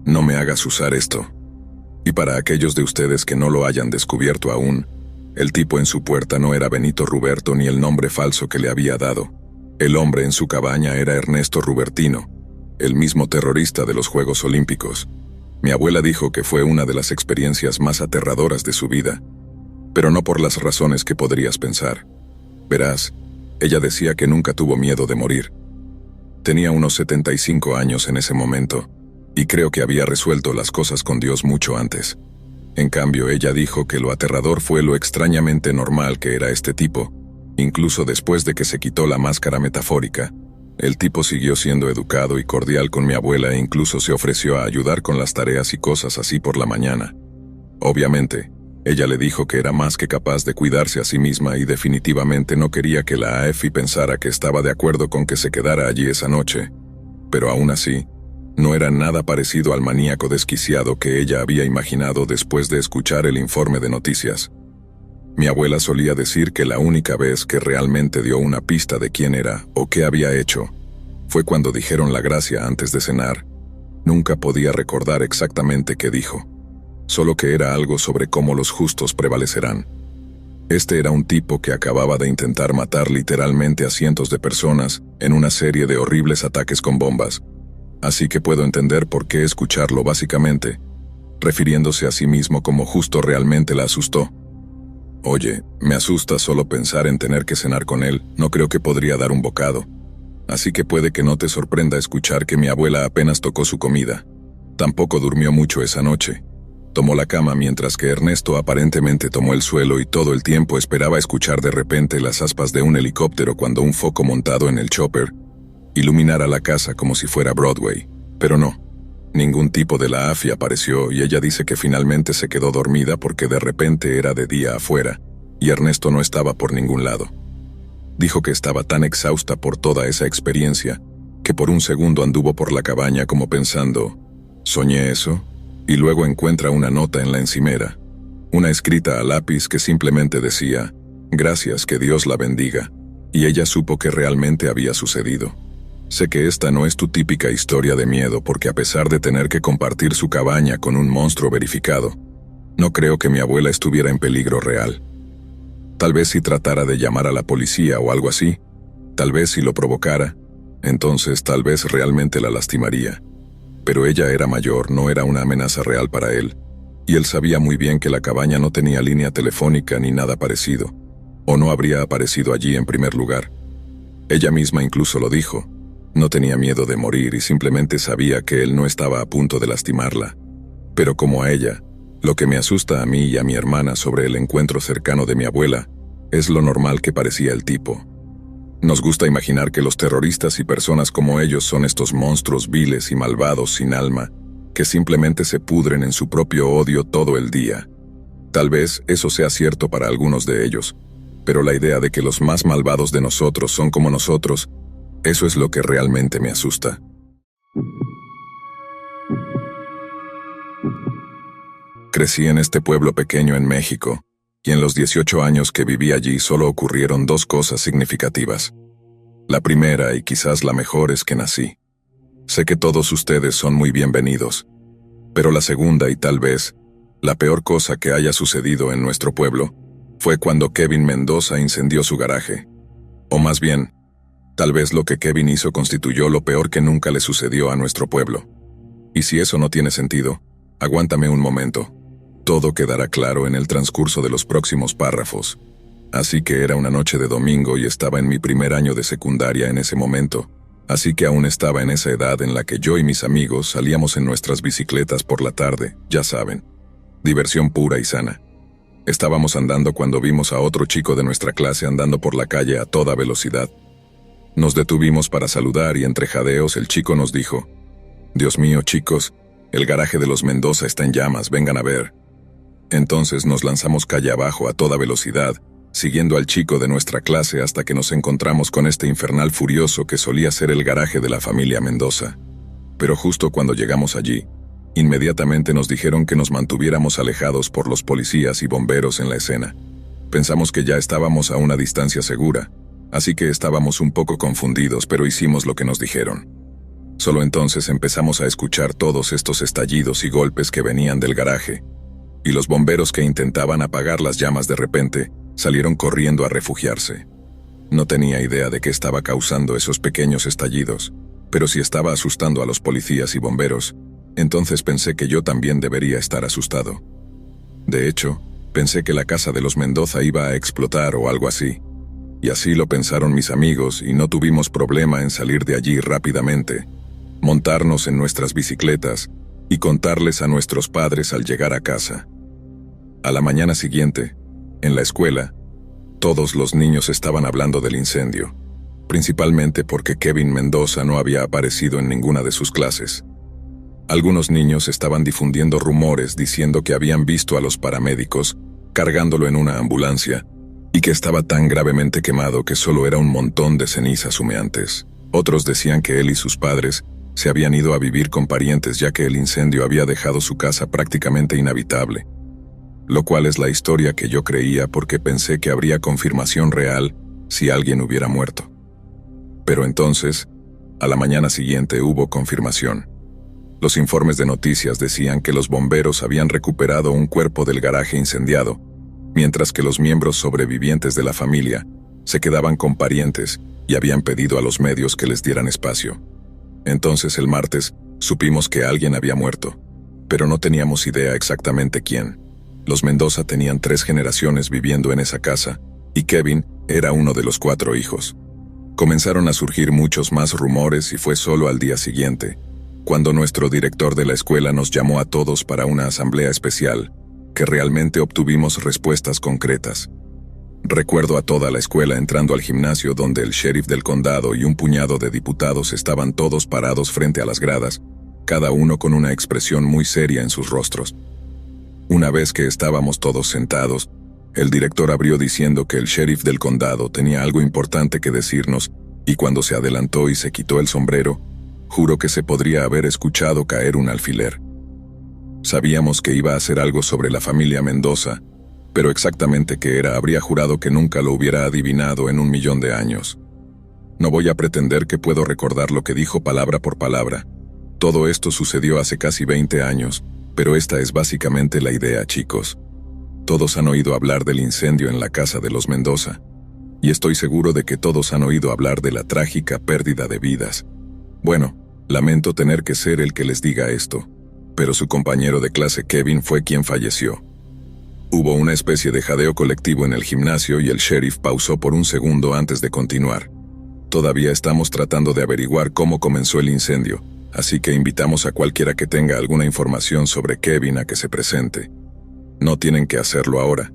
«No me hagas usar esto». Y para aquellos de ustedes que no lo hayan descubierto aún, el tipo en su puerta no era Benito Ruberto ni el nombre falso que le había dado. El hombre en su cabaña era Ernesto Rubertino, el mismo terrorista de los Juegos Olímpicos. Mi abuela dijo que fue una de las experiencias más aterradoras de su vida, pero no por las razones que podrías pensar. Verás, ella decía que nunca tuvo miedo de morir. Tenía unos 75 años en ese momento, y creo que había resuelto las cosas con Dios mucho antes. En cambio, ella dijo que lo aterrador fue lo extrañamente normal que era este tipo. Incluso después de que se quitó la máscara metafórica, el tipo siguió siendo educado y cordial con mi abuela e incluso se ofreció a ayudar con las tareas y cosas así por la mañana. Obviamente, Ella le dijo que era más que capaz de cuidarse a sí misma y definitivamente no quería que la AFI pensara que estaba de acuerdo con que se quedara allí esa noche. Pero aún así, no era nada parecido al maníaco desquiciado que ella había imaginado después de escuchar el informe de noticias. Mi abuela solía decir que la única vez que realmente dio una pista de quién era o qué había hecho fue cuando dijeron la gracia antes de cenar. Nunca podía recordar exactamente qué dijo, solo que era algo sobre cómo los justos prevalecerán. Este era un tipo que acababa de intentar matar literalmente a cientos de personas en una serie de horribles ataques con bombas, así que puedo entender por qué escucharlo básicamente, refiriéndose a sí mismo como justo realmente la asustó. Oye, me asusta solo pensar en tener que cenar con él, no creo que podría dar un bocado. Así que puede que no te sorprenda escuchar que mi abuela apenas tocó su comida. Tampoco durmió mucho esa noche. Tomó la cama mientras que Ernesto aparentemente tomó el suelo y todo el tiempo esperaba escuchar de repente las aspas de un helicóptero cuando un foco montado en el chopper iluminara la casa como si fuera Broadway. Pero no. Ningún tipo de la AFI apareció y ella dice que finalmente se quedó dormida porque de repente era de día afuera y Ernesto no estaba por ningún lado. Dijo que estaba tan exhausta por toda esa experiencia que por un segundo anduvo por la cabaña como pensando, ¿soñé eso? Y luego encuentra una nota en la encimera, una escrita a lápiz que simplemente decía, gracias, que Dios la bendiga, y ella supo que realmente había sucedido. Sé que esta no es tu típica historia de miedo porque a pesar de tener que compartir su cabaña con un monstruo verificado, no creo que mi abuela estuviera en peligro real. Tal vez si tratara de llamar a la policía o algo así, tal vez si lo provocara, entonces tal vez realmente la lastimaría. Pero ella era mayor, no era una amenaza real para él, y él sabía muy bien que la cabaña no tenía línea telefónica ni nada parecido, o no habría aparecido allí en primer lugar. Ella misma incluso lo dijo. No tenía miedo de morir y simplemente sabía que él no estaba a punto de lastimarla. Pero como a ella, lo que me asusta a mí y a mi hermana sobre el encuentro cercano de mi abuela es lo normal que parecía el tipo. Nos gusta imaginar que los terroristas y personas como ellos son estos monstruos viles y malvados sin alma, que simplemente se pudren en su propio odio todo el día. Tal vez eso sea cierto para algunos de ellos, pero la idea de que los más malvados de nosotros son como nosotros, eso es lo que realmente me asusta. Crecí en este pueblo pequeño en México, y en los 18 años que viví allí solo ocurrieron dos cosas significativas. La primera, y quizás la mejor, es que nací. Sé que todos ustedes son muy bienvenidos, pero la segunda y tal vez la peor cosa que haya sucedido en nuestro pueblo fue cuando Kevin Mendoza incendió su garaje. O más bien, tal vez lo que Kevin hizo constituyó lo peor que nunca le sucedió a nuestro pueblo. Y si eso no tiene sentido, aguántame un momento. Todo quedará claro en el transcurso de los próximos párrafos. Así que era una noche de domingo y estaba en mi primer año de secundaria en ese momento, así que aún estaba en esa edad en la que yo y mis amigos salíamos en nuestras bicicletas por la tarde, ya saben. Diversión pura y sana. Estábamos andando cuando vimos a otro chico de nuestra clase andando por la calle a toda velocidad. Nos detuvimos para saludar y entre jadeos el chico nos dijo, «Dios mío, chicos, el garaje de los Mendoza está en llamas, vengan a ver». Entonces nos lanzamos calle abajo a toda velocidad, siguiendo al chico de nuestra clase hasta que nos encontramos con este infernal furioso que solía ser el garaje de la familia Mendoza. Pero justo cuando llegamos allí, inmediatamente nos dijeron que nos mantuviéramos alejados por los policías y bomberos en la escena. Pensamos que ya estábamos a una distancia segura, así que estábamos un poco confundidos, pero hicimos lo que nos dijeron. Solo entonces empezamos a escuchar todos estos estallidos y golpes que venían del garaje, y los bomberos que intentaban apagar las llamas de repente salieron corriendo a refugiarse. No tenía idea de qué estaba causando esos pequeños estallidos, pero si estaba asustando a los policías y bomberos, entonces pensé que yo también debería estar asustado. De hecho, pensé que la casa de los Mendoza iba a explotar o algo así. Y así lo pensaron mis amigos y no tuvimos problema en salir de allí rápidamente, montarnos en nuestras bicicletas y contarles a nuestros padres al llegar a casa. A la mañana siguiente, en la escuela, todos los niños estaban hablando del incendio, principalmente porque Kevin Mendoza no había aparecido en ninguna de sus clases. Algunos niños estaban difundiendo rumores diciendo que habían visto a los paramédicos cargándolo en una ambulancia, y que estaba tan gravemente quemado que solo era un montón de cenizas humeantes. Otros decían que él y sus padres se habían ido a vivir con parientes ya que el incendio había dejado su casa prácticamente inhabitable, lo cual es la historia que yo creía porque pensé que habría confirmación real si alguien hubiera muerto. Pero entonces, a la mañana siguiente hubo confirmación. Los informes de noticias decían que los bomberos habían recuperado un cuerpo del garaje incendiado, mientras que los miembros sobrevivientes de la familia se quedaban con parientes y habían pedido a los medios que les dieran espacio. Entonces el martes supimos que alguien había muerto, pero no teníamos idea exactamente quién. Los Mendoza tenían 3 generaciones viviendo en esa casa, y Kevin era uno de los 4 hijos. Comenzaron a surgir muchos más rumores y fue solo al día siguiente, cuando nuestro director de la escuela nos llamó a todos para una asamblea especial, que realmente obtuvimos respuestas concretas. Recuerdo a toda la escuela entrando al gimnasio donde el sheriff del condado y un puñado de diputados estaban todos parados frente a las gradas, cada uno con una expresión muy seria en sus rostros. Una vez que estábamos todos sentados, el director abrió diciendo que el sheriff del condado tenía algo importante que decirnos, y cuando se adelantó y se quitó el sombrero, juro que se podría haber escuchado caer un alfiler. Sabíamos que iba a hacer algo sobre la familia Mendoza, pero exactamente qué era habría jurado que nunca lo hubiera adivinado en 1.000.000 de años. No voy a pretender que puedo recordar lo que dijo palabra por palabra. Todo esto sucedió hace casi 20 años, pero esta es básicamente la idea, chicos. Todos han oído hablar del incendio en la casa de los Mendoza, y estoy seguro de que todos han oído hablar de la trágica pérdida de vidas. Bueno, lamento tener que ser el que les diga esto, pero su compañero de clase Kevin fue quien falleció. Hubo una especie de jadeo colectivo en el gimnasio y el sheriff pausó por un segundo antes de continuar. Todavía estamos tratando de averiguar cómo comenzó el incendio, así que invitamos a cualquiera que tenga alguna información sobre Kevin a que se presente. No tienen que hacerlo ahora.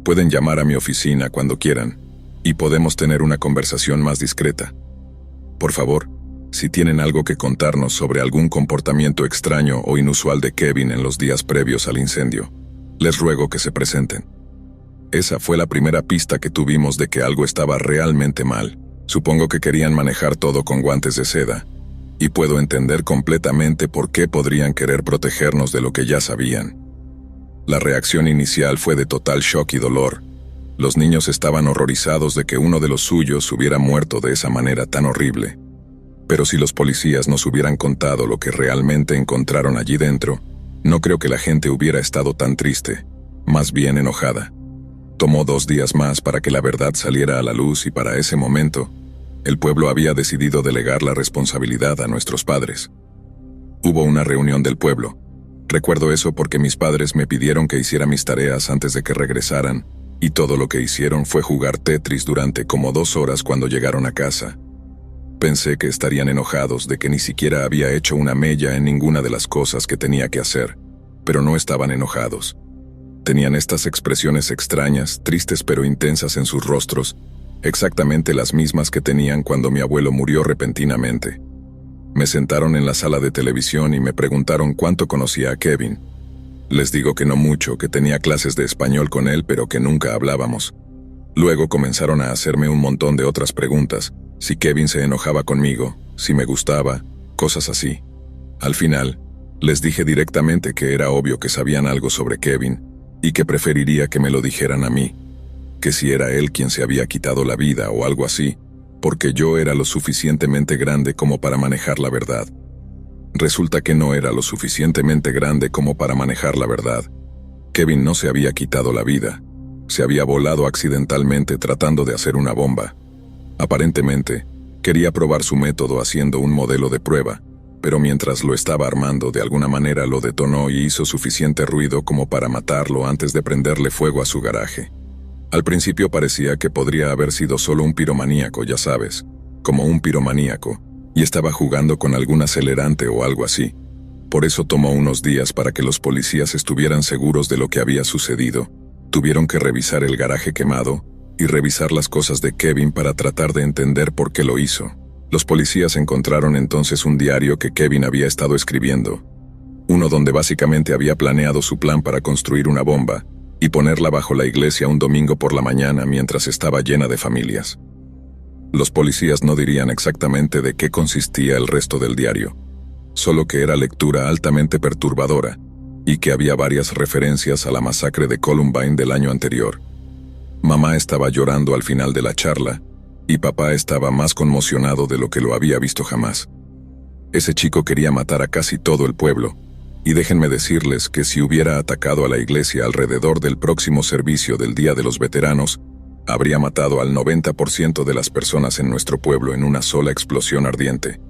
Pueden llamar a mi oficina cuando quieran, y podemos tener una conversación más discreta. Por favor, si tienen algo que contarnos sobre algún comportamiento extraño o inusual de Kevin en los días previos al incendio, les ruego que se presenten. Esa fue la primera pista que tuvimos de que algo estaba realmente mal. Supongo que querían manejar todo con guantes de seda, y puedo entender completamente por qué podrían querer protegernos de lo que ya sabían. La reacción inicial fue de total shock y dolor. Los niños estaban horrorizados de que uno de los suyos hubiera muerto de esa manera tan horrible. Pero si los policías nos hubieran contado lo que realmente encontraron allí dentro, no creo que la gente hubiera estado tan triste, más bien enojada. Tomó 2 días más para que la verdad saliera a la luz y para ese momento, el pueblo había decidido delegar la responsabilidad a nuestros padres. Hubo una reunión del pueblo. Recuerdo eso porque mis padres me pidieron que hiciera mis tareas antes de que regresaran, y todo lo que hicieron fue jugar Tetris durante como 2 horas cuando llegaron a casa. Pensé que estarían enojados de que ni siquiera había hecho una mella en ninguna de las cosas que tenía que hacer, pero no estaban enojados. Tenían estas expresiones extrañas, tristes pero intensas en sus rostros, exactamente las mismas que tenían cuando mi abuelo murió repentinamente. Me sentaron en la sala de televisión y me preguntaron cuánto conocía a Kevin. Les digo que no mucho, que tenía clases de español con él, pero que nunca hablábamos. Luego comenzaron a hacerme un montón de otras preguntas, si Kevin se enojaba conmigo, si me gustaba, cosas así. Al final, les dije directamente que era obvio que sabían algo sobre Kevin, y que preferiría que me lo dijeran a mí, que si era él quien se había quitado la vida o algo así, porque yo era lo suficientemente grande como para manejar la verdad. Resulta que no era lo suficientemente grande como para manejar la verdad. Kevin no se había quitado la vida, se había volado accidentalmente tratando de hacer una bomba. Aparentemente, quería probar su método haciendo un modelo de prueba, pero mientras lo estaba armando de alguna manera lo detonó y hizo suficiente ruido como para matarlo antes de prenderle fuego a su garaje. Al principio parecía que podría haber sido solo un piromaníaco, ya sabes, como un piromaníaco, y estaba jugando con algún acelerante o algo así. Por eso tomó unos días para que los policías estuvieran seguros de lo que había sucedido. Tuvieron que revisar el garaje quemado y revisar las cosas de Kevin para tratar de entender por qué lo hizo. Los policías encontraron entonces un diario que Kevin había estado escribiendo, uno donde básicamente había planeado su plan para construir una bomba, y ponerla bajo la iglesia un domingo por la mañana mientras estaba llena de familias. Los policías no dirían exactamente de qué consistía el resto del diario, solo que era lectura altamente perturbadora y que había varias referencias a la masacre de Columbine del año anterior. Mamá estaba llorando al final de la charla y papá estaba más conmocionado de lo que lo había visto jamás. Ese chico quería matar a casi todo el pueblo, y déjenme decirles que si hubiera atacado a la iglesia alrededor del próximo servicio del Día de los Veteranos, habría matado al 90% de las personas en nuestro pueblo en una sola explosión ardiente.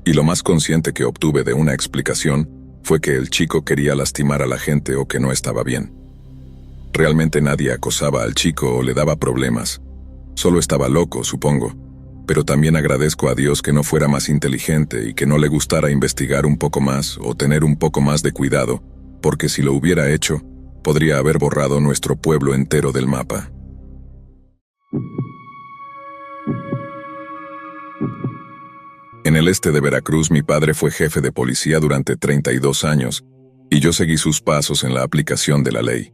Y lo más consciente que obtuve de una explicación fue que el chico quería lastimar a la gente o que no estaba bien. Realmente nadie acosaba al chico o le daba problemas. Solo estaba loco, supongo. Pero también agradezco a Dios que no fuera más inteligente y que no le gustara investigar un poco más o tener un poco más de cuidado, porque si lo hubiera hecho, podría haber borrado nuestro pueblo entero del mapa. En el este de Veracruz, mi padre fue jefe de policía durante 32 años, y yo seguí sus pasos en la aplicación de la ley.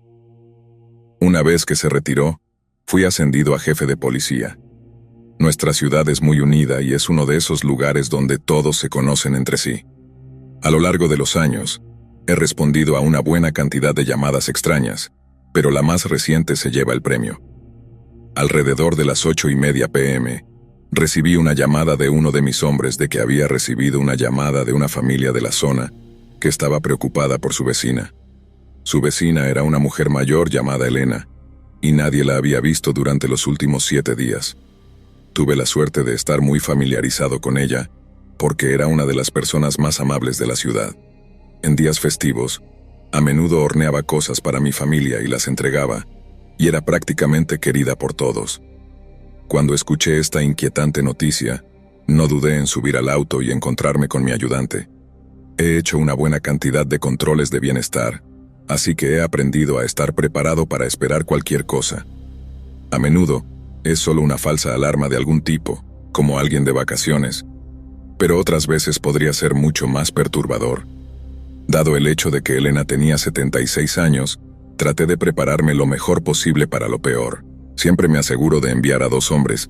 Una vez que se retiró, fui ascendido a jefe de policía. Nuestra ciudad es muy unida y es uno de esos lugares donde todos se conocen entre sí. A lo largo de los años, he respondido a una buena cantidad de llamadas extrañas, pero la más reciente se lleva el premio. Alrededor de las 8:30 p.m., recibí una llamada de uno de mis hombres de que había recibido una llamada de una familia de la zona que estaba preocupada por su vecina. Su vecina era una mujer mayor llamada Elena, y nadie la había visto durante los últimos 7 días. Tuve la suerte de estar muy familiarizado con ella, porque era una de las personas más amables de la ciudad. En días festivos, a menudo horneaba cosas para mi familia y las entregaba, y era prácticamente querida por todos. Cuando escuché esta inquietante noticia, no dudé en subir al auto y encontrarme con mi ayudante. He hecho una buena cantidad de controles de bienestar, así que he aprendido a estar preparado para esperar cualquier cosa. A menudo, es solo una falsa alarma de algún tipo, como alguien de vacaciones, pero otras veces podría ser mucho más perturbador. Dado el hecho de que Elena tenía 76 años, traté de prepararme lo mejor posible para lo peor. Siempre me aseguro de enviar a 2 hombres,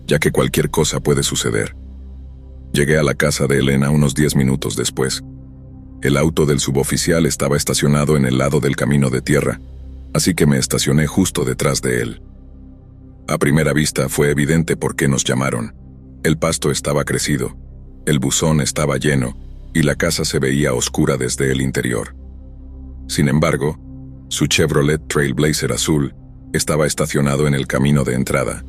ya que cualquier cosa puede suceder. Llegué a la casa de Elena unos 10 minutos después. El auto del suboficial estaba estacionado en el lado del camino de tierra, así que me estacioné justo detrás de él. A primera vista fue evidente por qué nos llamaron. El pasto estaba crecido, el buzón estaba lleno y la casa se veía oscura desde el interior. Sin embargo, su Chevrolet Trailblazer azul estaba estacionado en el camino de entrada.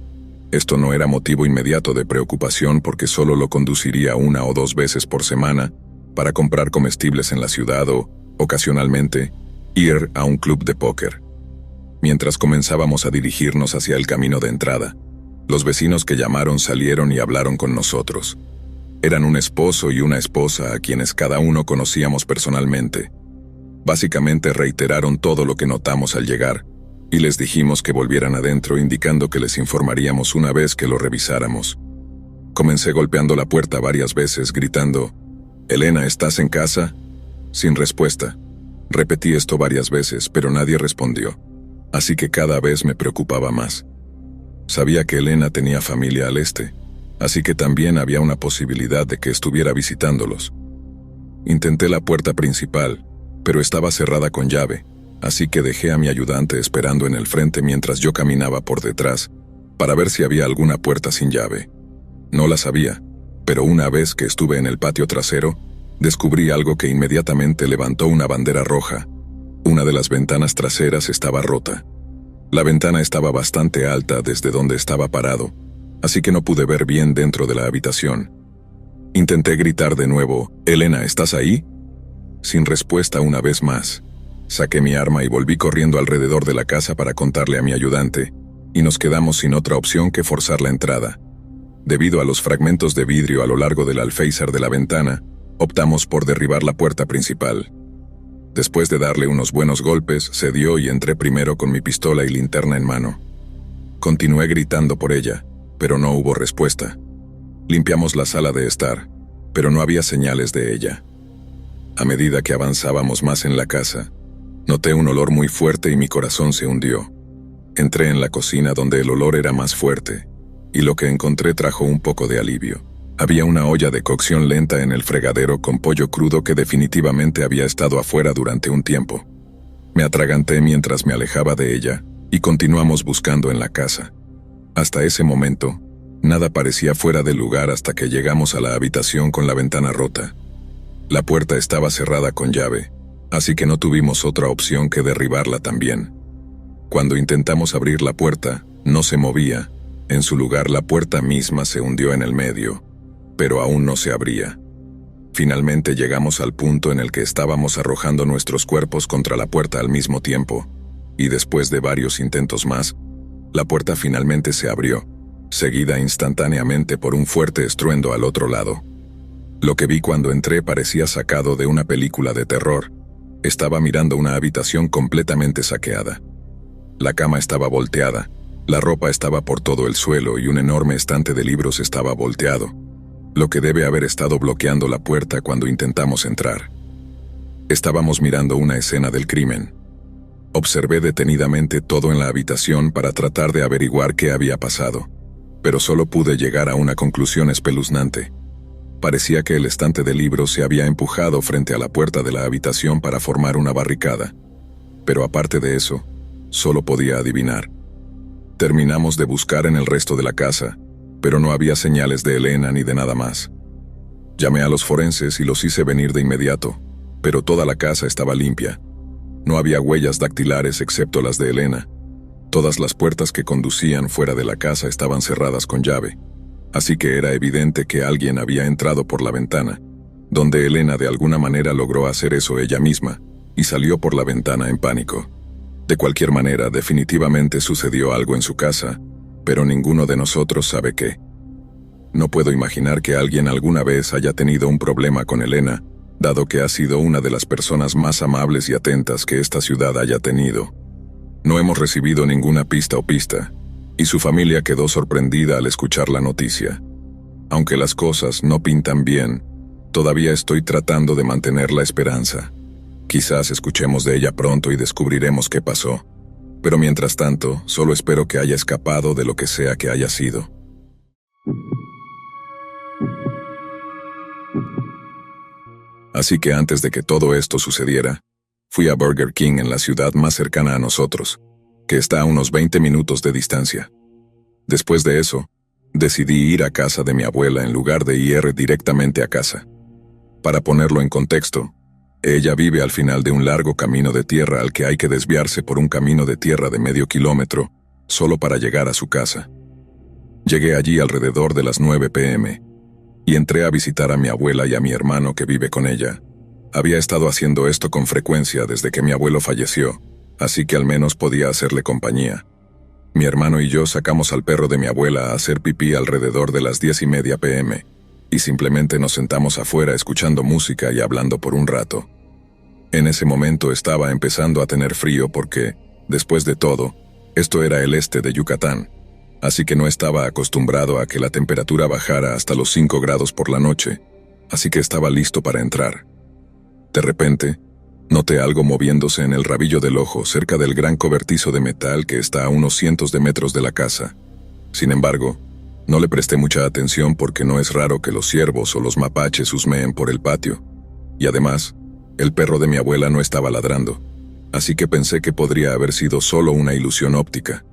Esto no era motivo inmediato de preocupación porque solo lo conduciría 1 o 2 veces por semana para comprar comestibles en la ciudad o, ocasionalmente, ir a un club de póker. Mientras comenzábamos a dirigirnos hacia el camino de entrada, los vecinos que llamaron salieron y hablaron con nosotros. Eran un esposo y una esposa a quienes cada uno conocíamos personalmente. Básicamente reiteraron todo lo que notamos al llegar, y les dijimos que volvieran adentro, indicando que les informaríamos una vez que lo revisáramos. Comencé golpeando la puerta varias veces, gritando, «Elena, ¿estás en casa?». Sin respuesta. Repetí esto varias veces, pero nadie respondió. Así que cada vez me preocupaba más. Sabía que Elena tenía familia al este, así que también había una posibilidad de que estuviera visitándolos. Intenté la puerta principal, pero estaba cerrada con llave, así que dejé a mi ayudante esperando en el frente mientras yo caminaba por detrás, para ver si había alguna puerta sin llave. No la sabía, pero una vez que estuve en el patio trasero, descubrí algo que inmediatamente levantó una bandera roja. Una de las ventanas traseras estaba rota. La ventana estaba bastante alta desde donde estaba parado, así que no pude ver bien dentro de la habitación. Intenté gritar de nuevo, «Elena, ¿estás ahí?». Sin respuesta una vez más. Saqué mi arma y volví corriendo alrededor de la casa para contarle a mi ayudante, y nos quedamos sin otra opción que forzar la entrada. Debido a los fragmentos de vidrio a lo largo del alféizar de la ventana, optamos por derribar la puerta principal. Después de darle unos buenos golpes, cedió y entré primero con mi pistola y linterna en mano. Continué gritando por ella, pero no hubo respuesta. Limpiamos la sala de estar, pero no había señales de ella. A medida que avanzábamos más en la casa, Noté un olor muy fuerte y mi corazón se hundió. Entré en la cocina donde el olor era más fuerte, y lo que encontré trajo un poco de alivio. Había una olla de cocción lenta en el fregadero con pollo crudo que definitivamente había estado afuera durante un tiempo. Me atraganté mientras me alejaba de ella, y continuamos buscando en la casa. Hasta ese momento, nada parecía fuera de lugar hasta que llegamos a la habitación con la ventana rota. La puerta estaba cerrada con llave, así que no tuvimos otra opción que derribarla también. Cuando intentamos abrir la puerta, no se movía. En su lugar, la puerta misma se hundió en el medio, pero aún no se abría. Finalmente llegamos al punto en el que estábamos arrojando nuestros cuerpos contra la puerta al mismo tiempo, y después de varios intentos más, la puerta finalmente se abrió, seguida instantáneamente por un fuerte estruendo al otro lado. Lo que vi cuando entré parecía sacado de una película de terror. Estaba mirando una habitación completamente saqueada. La cama estaba volteada, la ropa estaba por todo el suelo y un enorme estante de libros estaba volteado, lo que debe haber estado bloqueando la puerta cuando intentamos entrar. Estábamos mirando una escena del crimen. Observé detenidamente todo en la habitación para tratar de averiguar qué había pasado, pero solo pude llegar a una conclusión espeluznante. Parecía que el estante de libros se había empujado frente a la puerta de la habitación para formar una barricada, pero aparte de eso, solo podía adivinar. Terminamos de buscar en el resto de la casa, pero no había señales de Elena ni de nada más. Llamé a los forenses y los hice venir de inmediato, pero toda la casa estaba limpia. No había huellas dactilares excepto las de Elena. Todas las puertas que conducían fuera de la casa estaban cerradas con llave, así que era evidente que alguien había entrado por la ventana, donde Elena de alguna manera logró hacer eso ella misma, y salió por la ventana en pánico. De cualquier manera, definitivamente sucedió algo en su casa, pero ninguno de nosotros sabe qué. No puedo imaginar que alguien alguna vez haya tenido un problema con Elena, dado que ha sido una de las personas más amables y atentas que esta ciudad haya tenido. No hemos recibido ninguna pista, y su familia quedó sorprendida al escuchar la noticia. Aunque las cosas no pintan bien, todavía estoy tratando de mantener la esperanza. Quizás escuchemos de ella pronto y descubriremos qué pasó. Pero mientras tanto, solo espero que haya escapado de lo que sea que haya sido. Así que antes de que todo esto sucediera, fui a Burger King en la ciudad más cercana a nosotros, que está a unos 20 minutos de distancia. Después de eso, decidí ir a casa de mi abuela en lugar de ir directamente a casa. Para ponerlo en contexto, ella vive al final de un largo camino de tierra al que hay que desviarse por un camino de tierra de medio kilómetro, solo para llegar a su casa. Llegué allí alrededor de las 9 p.m. y entré a visitar a mi abuela y a mi hermano que vive con ella. Había estado haciendo esto con frecuencia desde que mi abuelo falleció, así que al menos podía hacerle compañía. Mi hermano y yo sacamos al perro de mi abuela a hacer pipí alrededor de las 10:30 p.m., y simplemente nos sentamos afuera escuchando música y hablando por un rato. En ese momento estaba empezando a tener frío porque, después de todo, esto era el este de Yucatán, así que no estaba acostumbrado a que la temperatura bajara hasta los 5 grados por la noche, así que estaba listo para entrar. De repente, noté algo moviéndose en el rabillo del ojo cerca del gran cobertizo de metal que está a unos cientos de metros de la casa. Sin embargo, no le presté mucha atención porque no es raro que los ciervos o los mapaches husmeen por el patio. Y además, el perro de mi abuela no estaba ladrando, así que pensé que podría haber sido solo una ilusión óptica.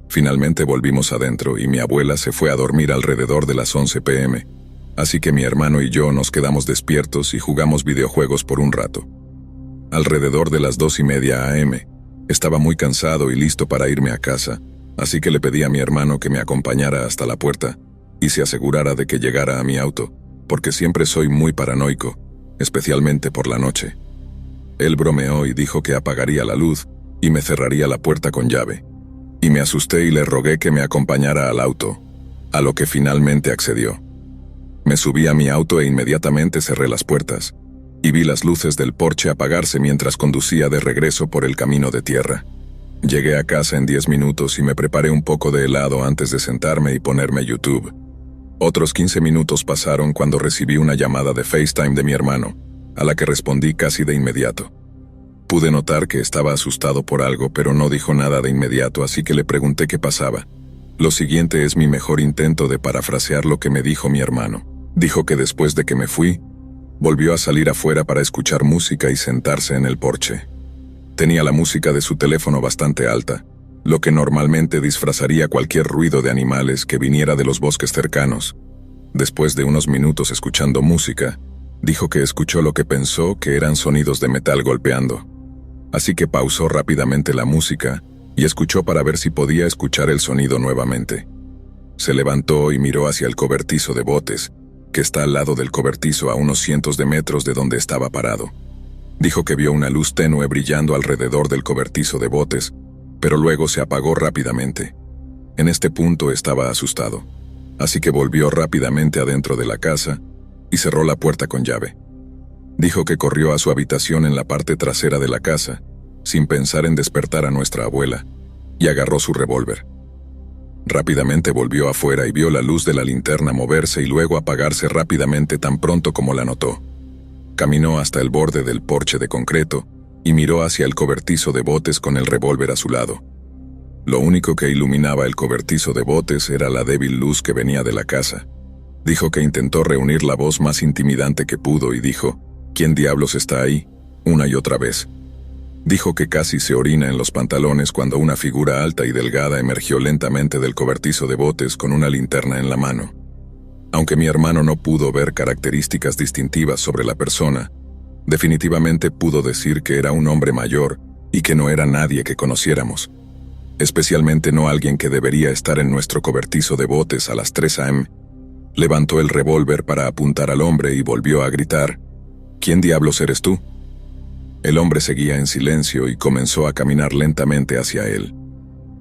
Finalmente volvimos adentro y mi abuela se fue a dormir alrededor de las 11 p.m., así que mi hermano y yo nos quedamos despiertos y jugamos videojuegos por un rato. Alrededor de las 2:30 a.m., estaba muy cansado y listo para irme a casa, así que le pedí a mi hermano que me acompañara hasta la puerta y se asegurara de que llegara a mi auto, porque siempre soy muy paranoico, especialmente por la noche. Él bromeó y dijo que apagaría la luz y me cerraría la puerta con llave. Y me asusté y le rogué que me acompañara al auto, a lo que finalmente accedió. Me subí a mi auto e inmediatamente cerré las puertas, y vi las luces del porche apagarse mientras conducía de regreso por el camino de tierra. Llegué a casa en 10 minutos y me preparé un poco de helado antes de sentarme y ponerme YouTube. Otros 15 minutos pasaron cuando recibí una llamada de FaceTime de mi hermano, a la que respondí casi de inmediato. Pude notar que estaba asustado por algo, pero no dijo nada de inmediato, así que le pregunté qué pasaba. Lo siguiente es mi mejor intento de parafrasear lo que me dijo mi hermano. Dijo que después de que me fui, volvió a salir afuera para escuchar música y sentarse en el porche. Tenía la música de su teléfono bastante alta, lo que normalmente disfrazaría cualquier ruido de animales que viniera de los bosques cercanos. Después de unos minutos escuchando música, dijo que escuchó lo que pensó que eran sonidos de metal golpeando. Así que pausó rápidamente la música y escuchó para ver si podía escuchar el sonido nuevamente. Se levantó y miró hacia el cobertizo de botes, que está al lado del cobertizo a unos cientos de metros de donde estaba parado. Dijo que vio una luz tenue brillando alrededor del cobertizo de botes, pero luego se apagó rápidamente. En este punto estaba asustado, así que volvió rápidamente adentro de la casa y cerró la puerta con llave. Dijo que corrió a su habitación en la parte trasera de la casa, sin pensar en despertar a nuestra abuela, y agarró su revólver. Rápidamente volvió afuera y vio la luz de la linterna moverse y luego apagarse rápidamente tan pronto como la notó. Caminó hasta el borde del porche de concreto y miró hacia el cobertizo de botes con el revólver a su lado. Lo único que iluminaba el cobertizo de botes era la débil luz que venía de la casa. Dijo que intentó reunir la voz más intimidante que pudo y dijo: ¿Quién diablos está ahí? Una y otra vez. Dijo que casi se orina en los pantalones cuando una figura alta y delgada emergió lentamente del cobertizo de botes con una linterna en la mano. Aunque mi hermano no pudo ver características distintivas sobre la persona, definitivamente pudo decir que era un hombre mayor y que no era nadie que conociéramos. Especialmente no alguien que debería estar en nuestro cobertizo de botes a las 3 a.m. Levantó el revólver para apuntar al hombre y volvió a gritar: ¿Quién diablos eres tú? El hombre seguía en silencio y comenzó a caminar lentamente hacia él.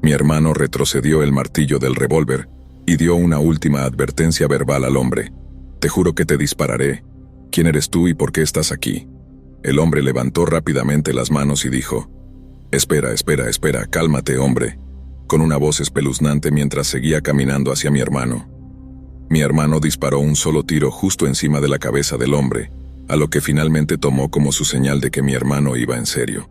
Mi hermano retrocedió el martillo del revólver y dio una última advertencia verbal al hombre: «Te juro que te dispararé. ¿Quién eres tú y por qué estás aquí?» El hombre levantó rápidamente las manos y dijo: «Espera, cálmate, hombre», con una voz espeluznante mientras seguía caminando hacia mi hermano. Mi hermano disparó un solo tiro justo encima de la cabeza del hombre, a lo que finalmente tomó como su señal de que mi hermano iba en serio.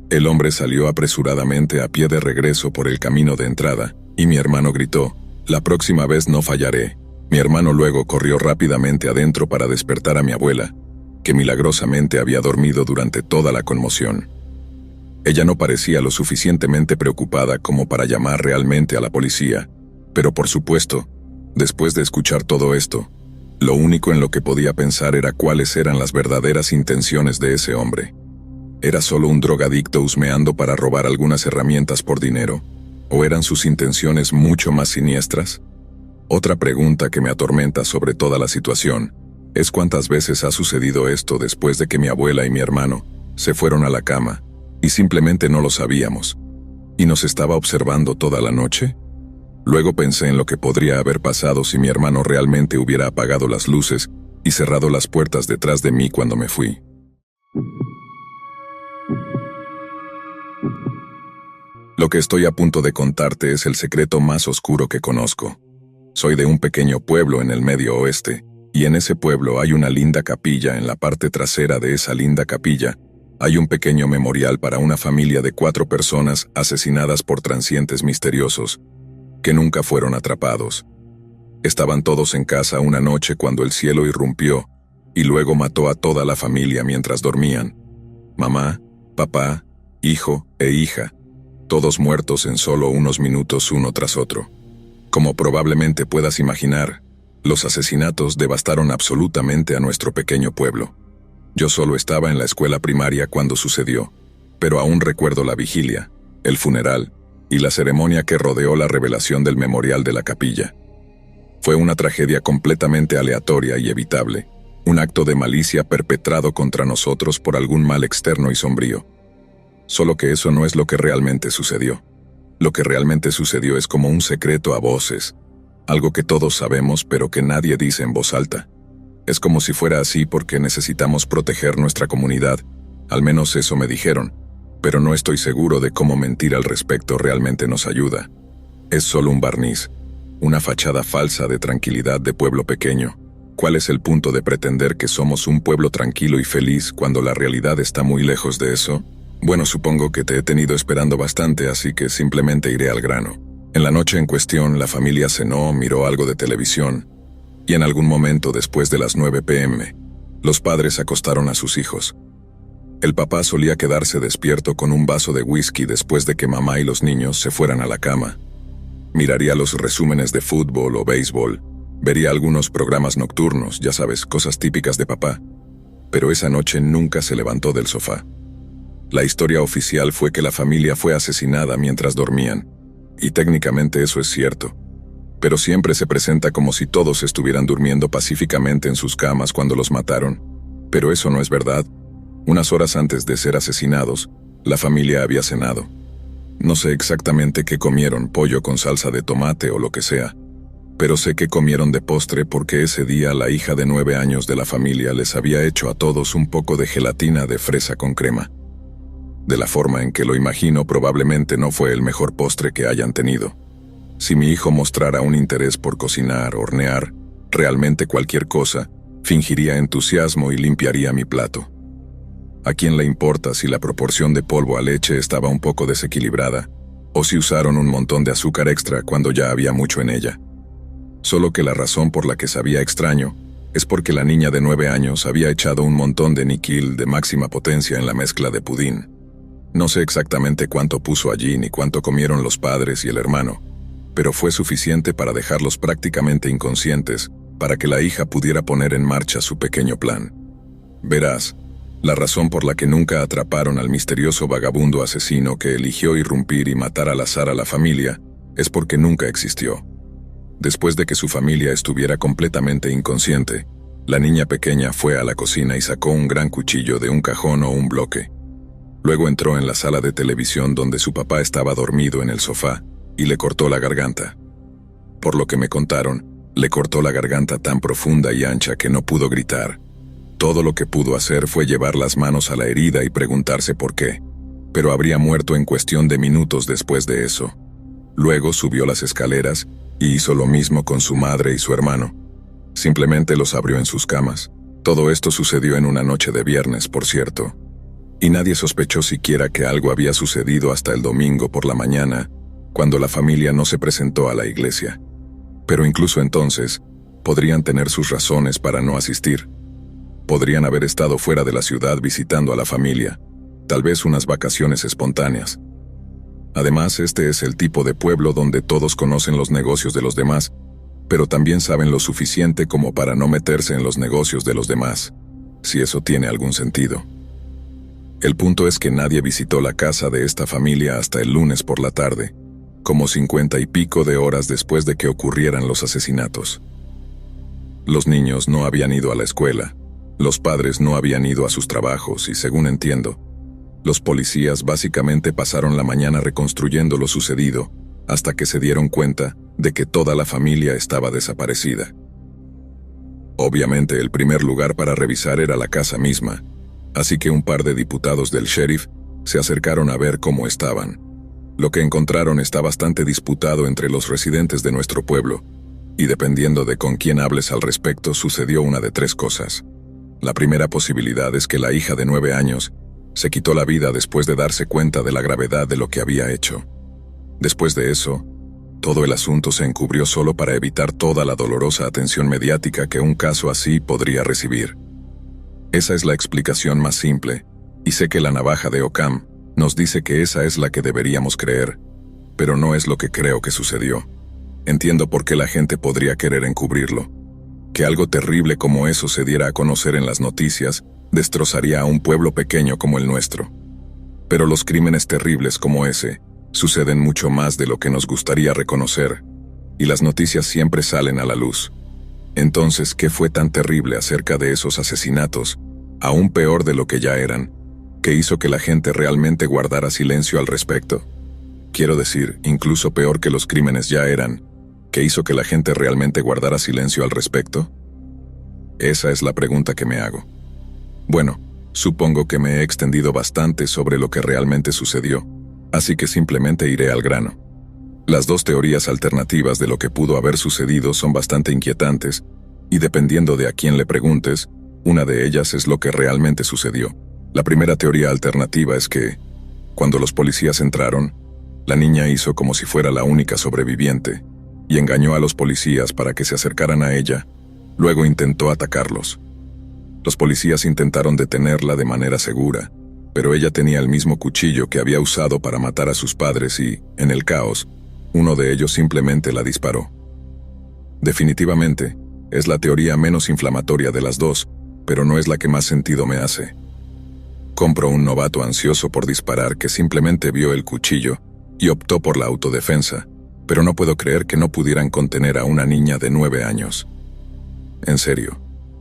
El hombre salió apresuradamente a pie de regreso por el camino de entrada, y mi hermano gritó: «La próxima vez no fallaré». Mi hermano luego corrió rápidamente adentro para despertar a mi abuela, que milagrosamente había dormido durante toda la conmoción. Ella no parecía lo suficientemente preocupada como para llamar realmente a la policía, pero por supuesto, después de escuchar todo esto, lo único en lo que podía pensar era cuáles eran las verdaderas intenciones de ese hombre. ¿Era solo un drogadicto husmeando para robar algunas herramientas por dinero? ¿O eran sus intenciones mucho más siniestras? Otra pregunta que me atormenta sobre toda la situación es cuántas veces ha sucedido esto después de que mi abuela y mi hermano se fueron a la cama y simplemente no lo sabíamos, y nos estaba observando toda la noche. Luego pensé en lo que podría haber pasado si mi hermano realmente hubiera apagado las luces y cerrado las puertas detrás de mí cuando me fui. Lo que estoy a punto de contarte es el secreto más oscuro que conozco. Soy de un pequeño pueblo en el Medio Oeste, y en ese pueblo hay una linda capilla. En la parte trasera de esa linda capilla hay un pequeño memorial para una familia de 4 personas asesinadas por transientes misteriosos, que nunca fueron atrapados. Estaban todos en casa una noche cuando el cielo irrumpió, y luego mató a toda la familia mientras dormían. Mamá, papá, hijo e hija, todos muertos en solo unos minutos uno tras otro. Como probablemente puedas imaginar, los asesinatos devastaron absolutamente a nuestro pequeño pueblo. Yo solo estaba en la escuela primaria cuando sucedió, pero aún recuerdo la vigilia, el funeral y la ceremonia que rodeó la revelación del memorial de la capilla. Fue una tragedia completamente aleatoria y evitable, un acto de malicia perpetrado contra nosotros por algún mal externo y sombrío. Solo que eso no es lo que realmente sucedió. Lo que realmente sucedió es como un secreto a voces, algo que todos sabemos pero que nadie dice en voz alta. Es como si fuera así porque necesitamos proteger nuestra comunidad, al menos eso me dijeron, pero no estoy seguro de cómo mentir al respecto realmente nos ayuda. Es solo un barniz, una fachada falsa de tranquilidad de pueblo pequeño. ¿Cuál es el punto de pretender que somos un pueblo tranquilo y feliz cuando la realidad está muy lejos de eso? Bueno, supongo que te he tenido esperando bastante, así que simplemente iré al grano. En la noche en cuestión, la familia cenó, miró algo de televisión, y en algún momento después de las 9 p.m., los padres acostaron a sus hijos. El papá solía quedarse despierto con un vaso de whisky después de que mamá y los niños se fueran a la cama. Miraría los resúmenes de fútbol o béisbol, vería algunos programas nocturnos, ya sabes, cosas típicas de papá. Pero esa noche nunca se levantó del sofá. La historia oficial fue que la familia fue asesinada mientras dormían, y técnicamente eso es cierto. Pero siempre se presenta como si todos estuvieran durmiendo pacíficamente en sus camas cuando los mataron. Pero eso no es verdad. Unas horas antes de ser asesinados, la familia había cenado. No sé exactamente qué comieron, pollo con salsa de tomate o lo que sea, pero sé que comieron de postre porque ese día la hija de 9 años de la familia les había hecho a todos un poco de gelatina de fresa con crema. De la forma en que lo imagino, probablemente no fue el mejor postre que hayan tenido. Si mi hijo mostrara un interés por cocinar, hornear, realmente cualquier cosa, fingiría entusiasmo y limpiaría mi plato. ¿A quién le importa si la proporción de polvo a leche estaba un poco desequilibrada, o si usaron un montón de azúcar extra cuando ya había mucho en ella? Solo que la razón por la que sabía extraño es porque la niña de 9 años había echado un montón de niquil de máxima potencia en la mezcla de pudín. No sé exactamente cuánto puso allí ni cuánto comieron los padres y el hermano, pero fue suficiente para dejarlos prácticamente inconscientes para que la hija pudiera poner en marcha su pequeño plan. Verás, la razón por la que nunca atraparon al misterioso vagabundo asesino que eligió irrumpir y matar al azar a la familia es porque nunca existió. Después de que su familia estuviera completamente inconsciente, la niña pequeña fue a la cocina y sacó un gran cuchillo de un cajón o un bloque. Luego entró en la sala de televisión donde su papá estaba dormido en el sofá y le cortó la garganta. Por lo que me contaron, le cortó la garganta tan profunda y ancha que no pudo gritar. Todo lo que pudo hacer fue llevar las manos a la herida y preguntarse por qué, pero habría muerto en cuestión de minutos después de eso. Luego subió las escaleras y hizo lo mismo con su madre y su hermano. Simplemente los abrió en sus camas. Todo esto sucedió en una noche de viernes, por cierto. Y nadie sospechó siquiera que algo había sucedido hasta el domingo por la mañana, cuando la familia no se presentó a la iglesia. Pero incluso entonces, podrían tener sus razones para no asistir. Podrían haber estado fuera de la ciudad visitando a la familia, tal vez unas vacaciones espontáneas. Además, este es el tipo de pueblo donde todos conocen los negocios de los demás, pero también saben lo suficiente como para no meterse en los negocios de los demás, si eso tiene algún sentido. El punto es que nadie visitó la casa de esta familia hasta el lunes por la tarde, como 50 y pico de horas después de que ocurrieran los asesinatos. Los niños no habían ido a la escuela, los padres no habían ido a sus trabajos y, según entiendo, los policías básicamente pasaron la mañana reconstruyendo lo sucedido hasta que se dieron cuenta de que toda la familia estaba desaparecida. Obviamente el primer lugar para revisar era la casa misma, así que un par de diputados del sheriff se acercaron a ver cómo estaban. Lo que encontraron está bastante disputado entre los residentes de nuestro pueblo, y dependiendo de con quién hables al respecto, sucedió una de 3 cosas. La primera posibilidad es que la hija de 9 años se quitó la vida después de darse cuenta de la gravedad de lo que había hecho. Después de eso, todo el asunto se encubrió solo para evitar toda la dolorosa atención mediática que un caso así podría recibir. Esa es la explicación más simple, y sé que la navaja de Occam nos dice que esa es la que deberíamos creer, pero no es lo que creo que sucedió. Entiendo por qué la gente podría querer encubrirlo. Que algo terrible como eso se diera a conocer en las noticias destrozaría a un pueblo pequeño como el nuestro. Pero los crímenes terribles como ese suceden mucho más de lo que nos gustaría reconocer, y las noticias siempre salen a la luz. Entonces, ¿qué fue tan terrible acerca de esos asesinatos, aún peor de lo que ya eran, que hizo que la gente realmente guardara silencio al respecto? Quiero decir, incluso peor que los crímenes ya eran, ¿qué hizo que la gente realmente guardara silencio al respecto? Esa es la pregunta que me hago. Bueno, supongo que me he extendido bastante sobre lo que realmente sucedió, así que simplemente iré al grano. Las 2 teorías alternativas de lo que pudo haber sucedido son bastante inquietantes, y dependiendo de a quién le preguntes, una de ellas es lo que realmente sucedió. La primera teoría alternativa es que, Cuando los policías entraron, la niña hizo como si fuera la única sobreviviente y engañó a los policías para que se acercaran a ella. Luego intentó atacarlos. Los policías intentaron detenerla de manera segura, pero ella tenía el mismo cuchillo que había usado para matar a sus padres y, en el caos, uno de ellos simplemente la disparó. Definitivamente, es la teoría menos inflamatoria de las dos, pero no es la que más sentido me hace. Compro un novato ansioso por disparar que simplemente vio el cuchillo y optó por la autodefensa, pero no puedo creer que no pudieran contener a una niña de 9 años. En serio,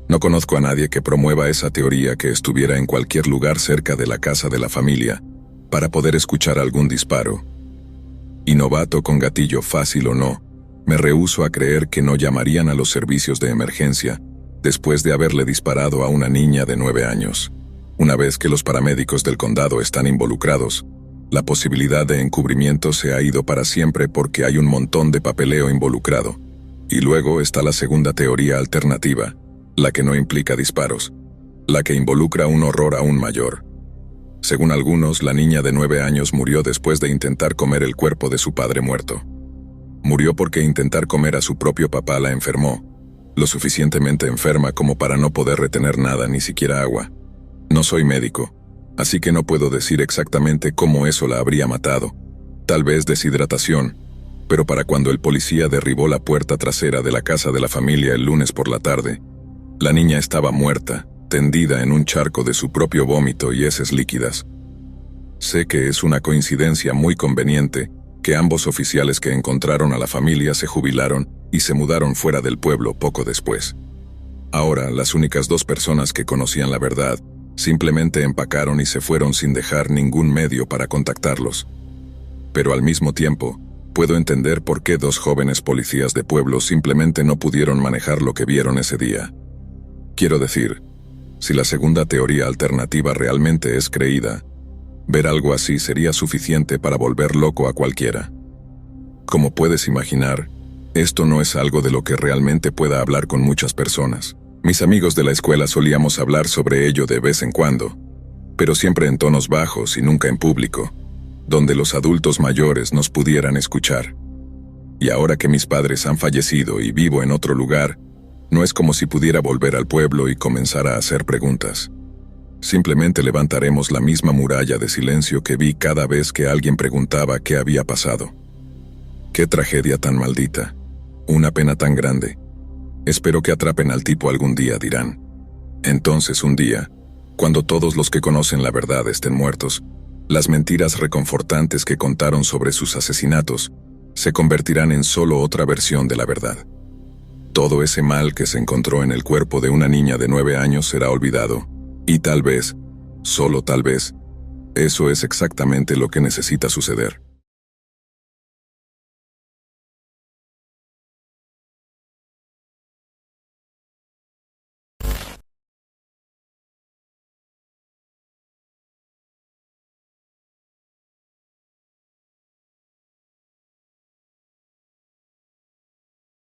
no conozco a nadie que promueva esa teoría que estuviera en cualquier lugar cerca de la casa de la familia para poder escuchar algún disparo. Y novato con gatillo fácil o no, me rehúso a creer que no llamarían a los servicios de emergencia después de haberle disparado a una niña de 9 años. Una vez que los paramédicos del condado están involucrados, la posibilidad de encubrimiento se ha ido para siempre porque hay un montón de papeleo involucrado. Y luego está la segunda teoría alternativa, la que no implica disparos, la que involucra un horror aún mayor. Según algunos, la niña de 9 años murió después de intentar comer el cuerpo de su padre muerto. Murió porque intentar comer a su propio papá la enfermó, lo suficientemente enferma como para no poder retener nada, ni siquiera agua. No soy médico, así que no puedo decir exactamente cómo eso la habría matado. Tal vez deshidratación, pero para cuando el policía derribó la puerta trasera de la casa de la familia el lunes por la tarde, la niña estaba muerta, tendida en un charco de su propio vómito y heces líquidas. Sé que es una coincidencia muy conveniente que ambos oficiales que encontraron a la familia se jubilaron y se mudaron fuera del pueblo poco después. Ahora, las únicas dos personas que conocían la verdad simplemente empacaron y se fueron sin dejar ningún medio para contactarlos. Pero al mismo tiempo, puedo entender por qué dos jóvenes policías de pueblo simplemente no pudieron manejar lo que vieron ese día. Quiero decir, si la segunda teoría alternativa realmente es creída, ver algo así sería suficiente para volver loco a cualquiera. Como puedes imaginar, esto no es algo de lo que realmente pueda hablar con muchas personas. Mis amigos de la escuela solíamos hablar sobre ello de vez en cuando, pero siempre en tonos bajos y nunca en público, donde los adultos mayores nos pudieran escuchar. Y ahora que mis padres han fallecido y vivo en otro lugar, no es como si pudiera volver al pueblo y comenzar a hacer preguntas. Simplemente levantaremos la misma muralla de silencio que vi cada vez que alguien preguntaba qué había pasado. Qué tragedia tan maldita. Una pena tan grande. Espero que atrapen al tipo algún día, dirán. Entonces un día, cuando todos los que conocen la verdad estén muertos, las mentiras reconfortantes que contaron sobre sus asesinatos se convertirán en solo otra versión de la verdad. Todo ese mal que se encontró en el cuerpo de una niña de 9 años será olvidado, y tal vez, solo tal vez, eso es exactamente lo que necesita suceder.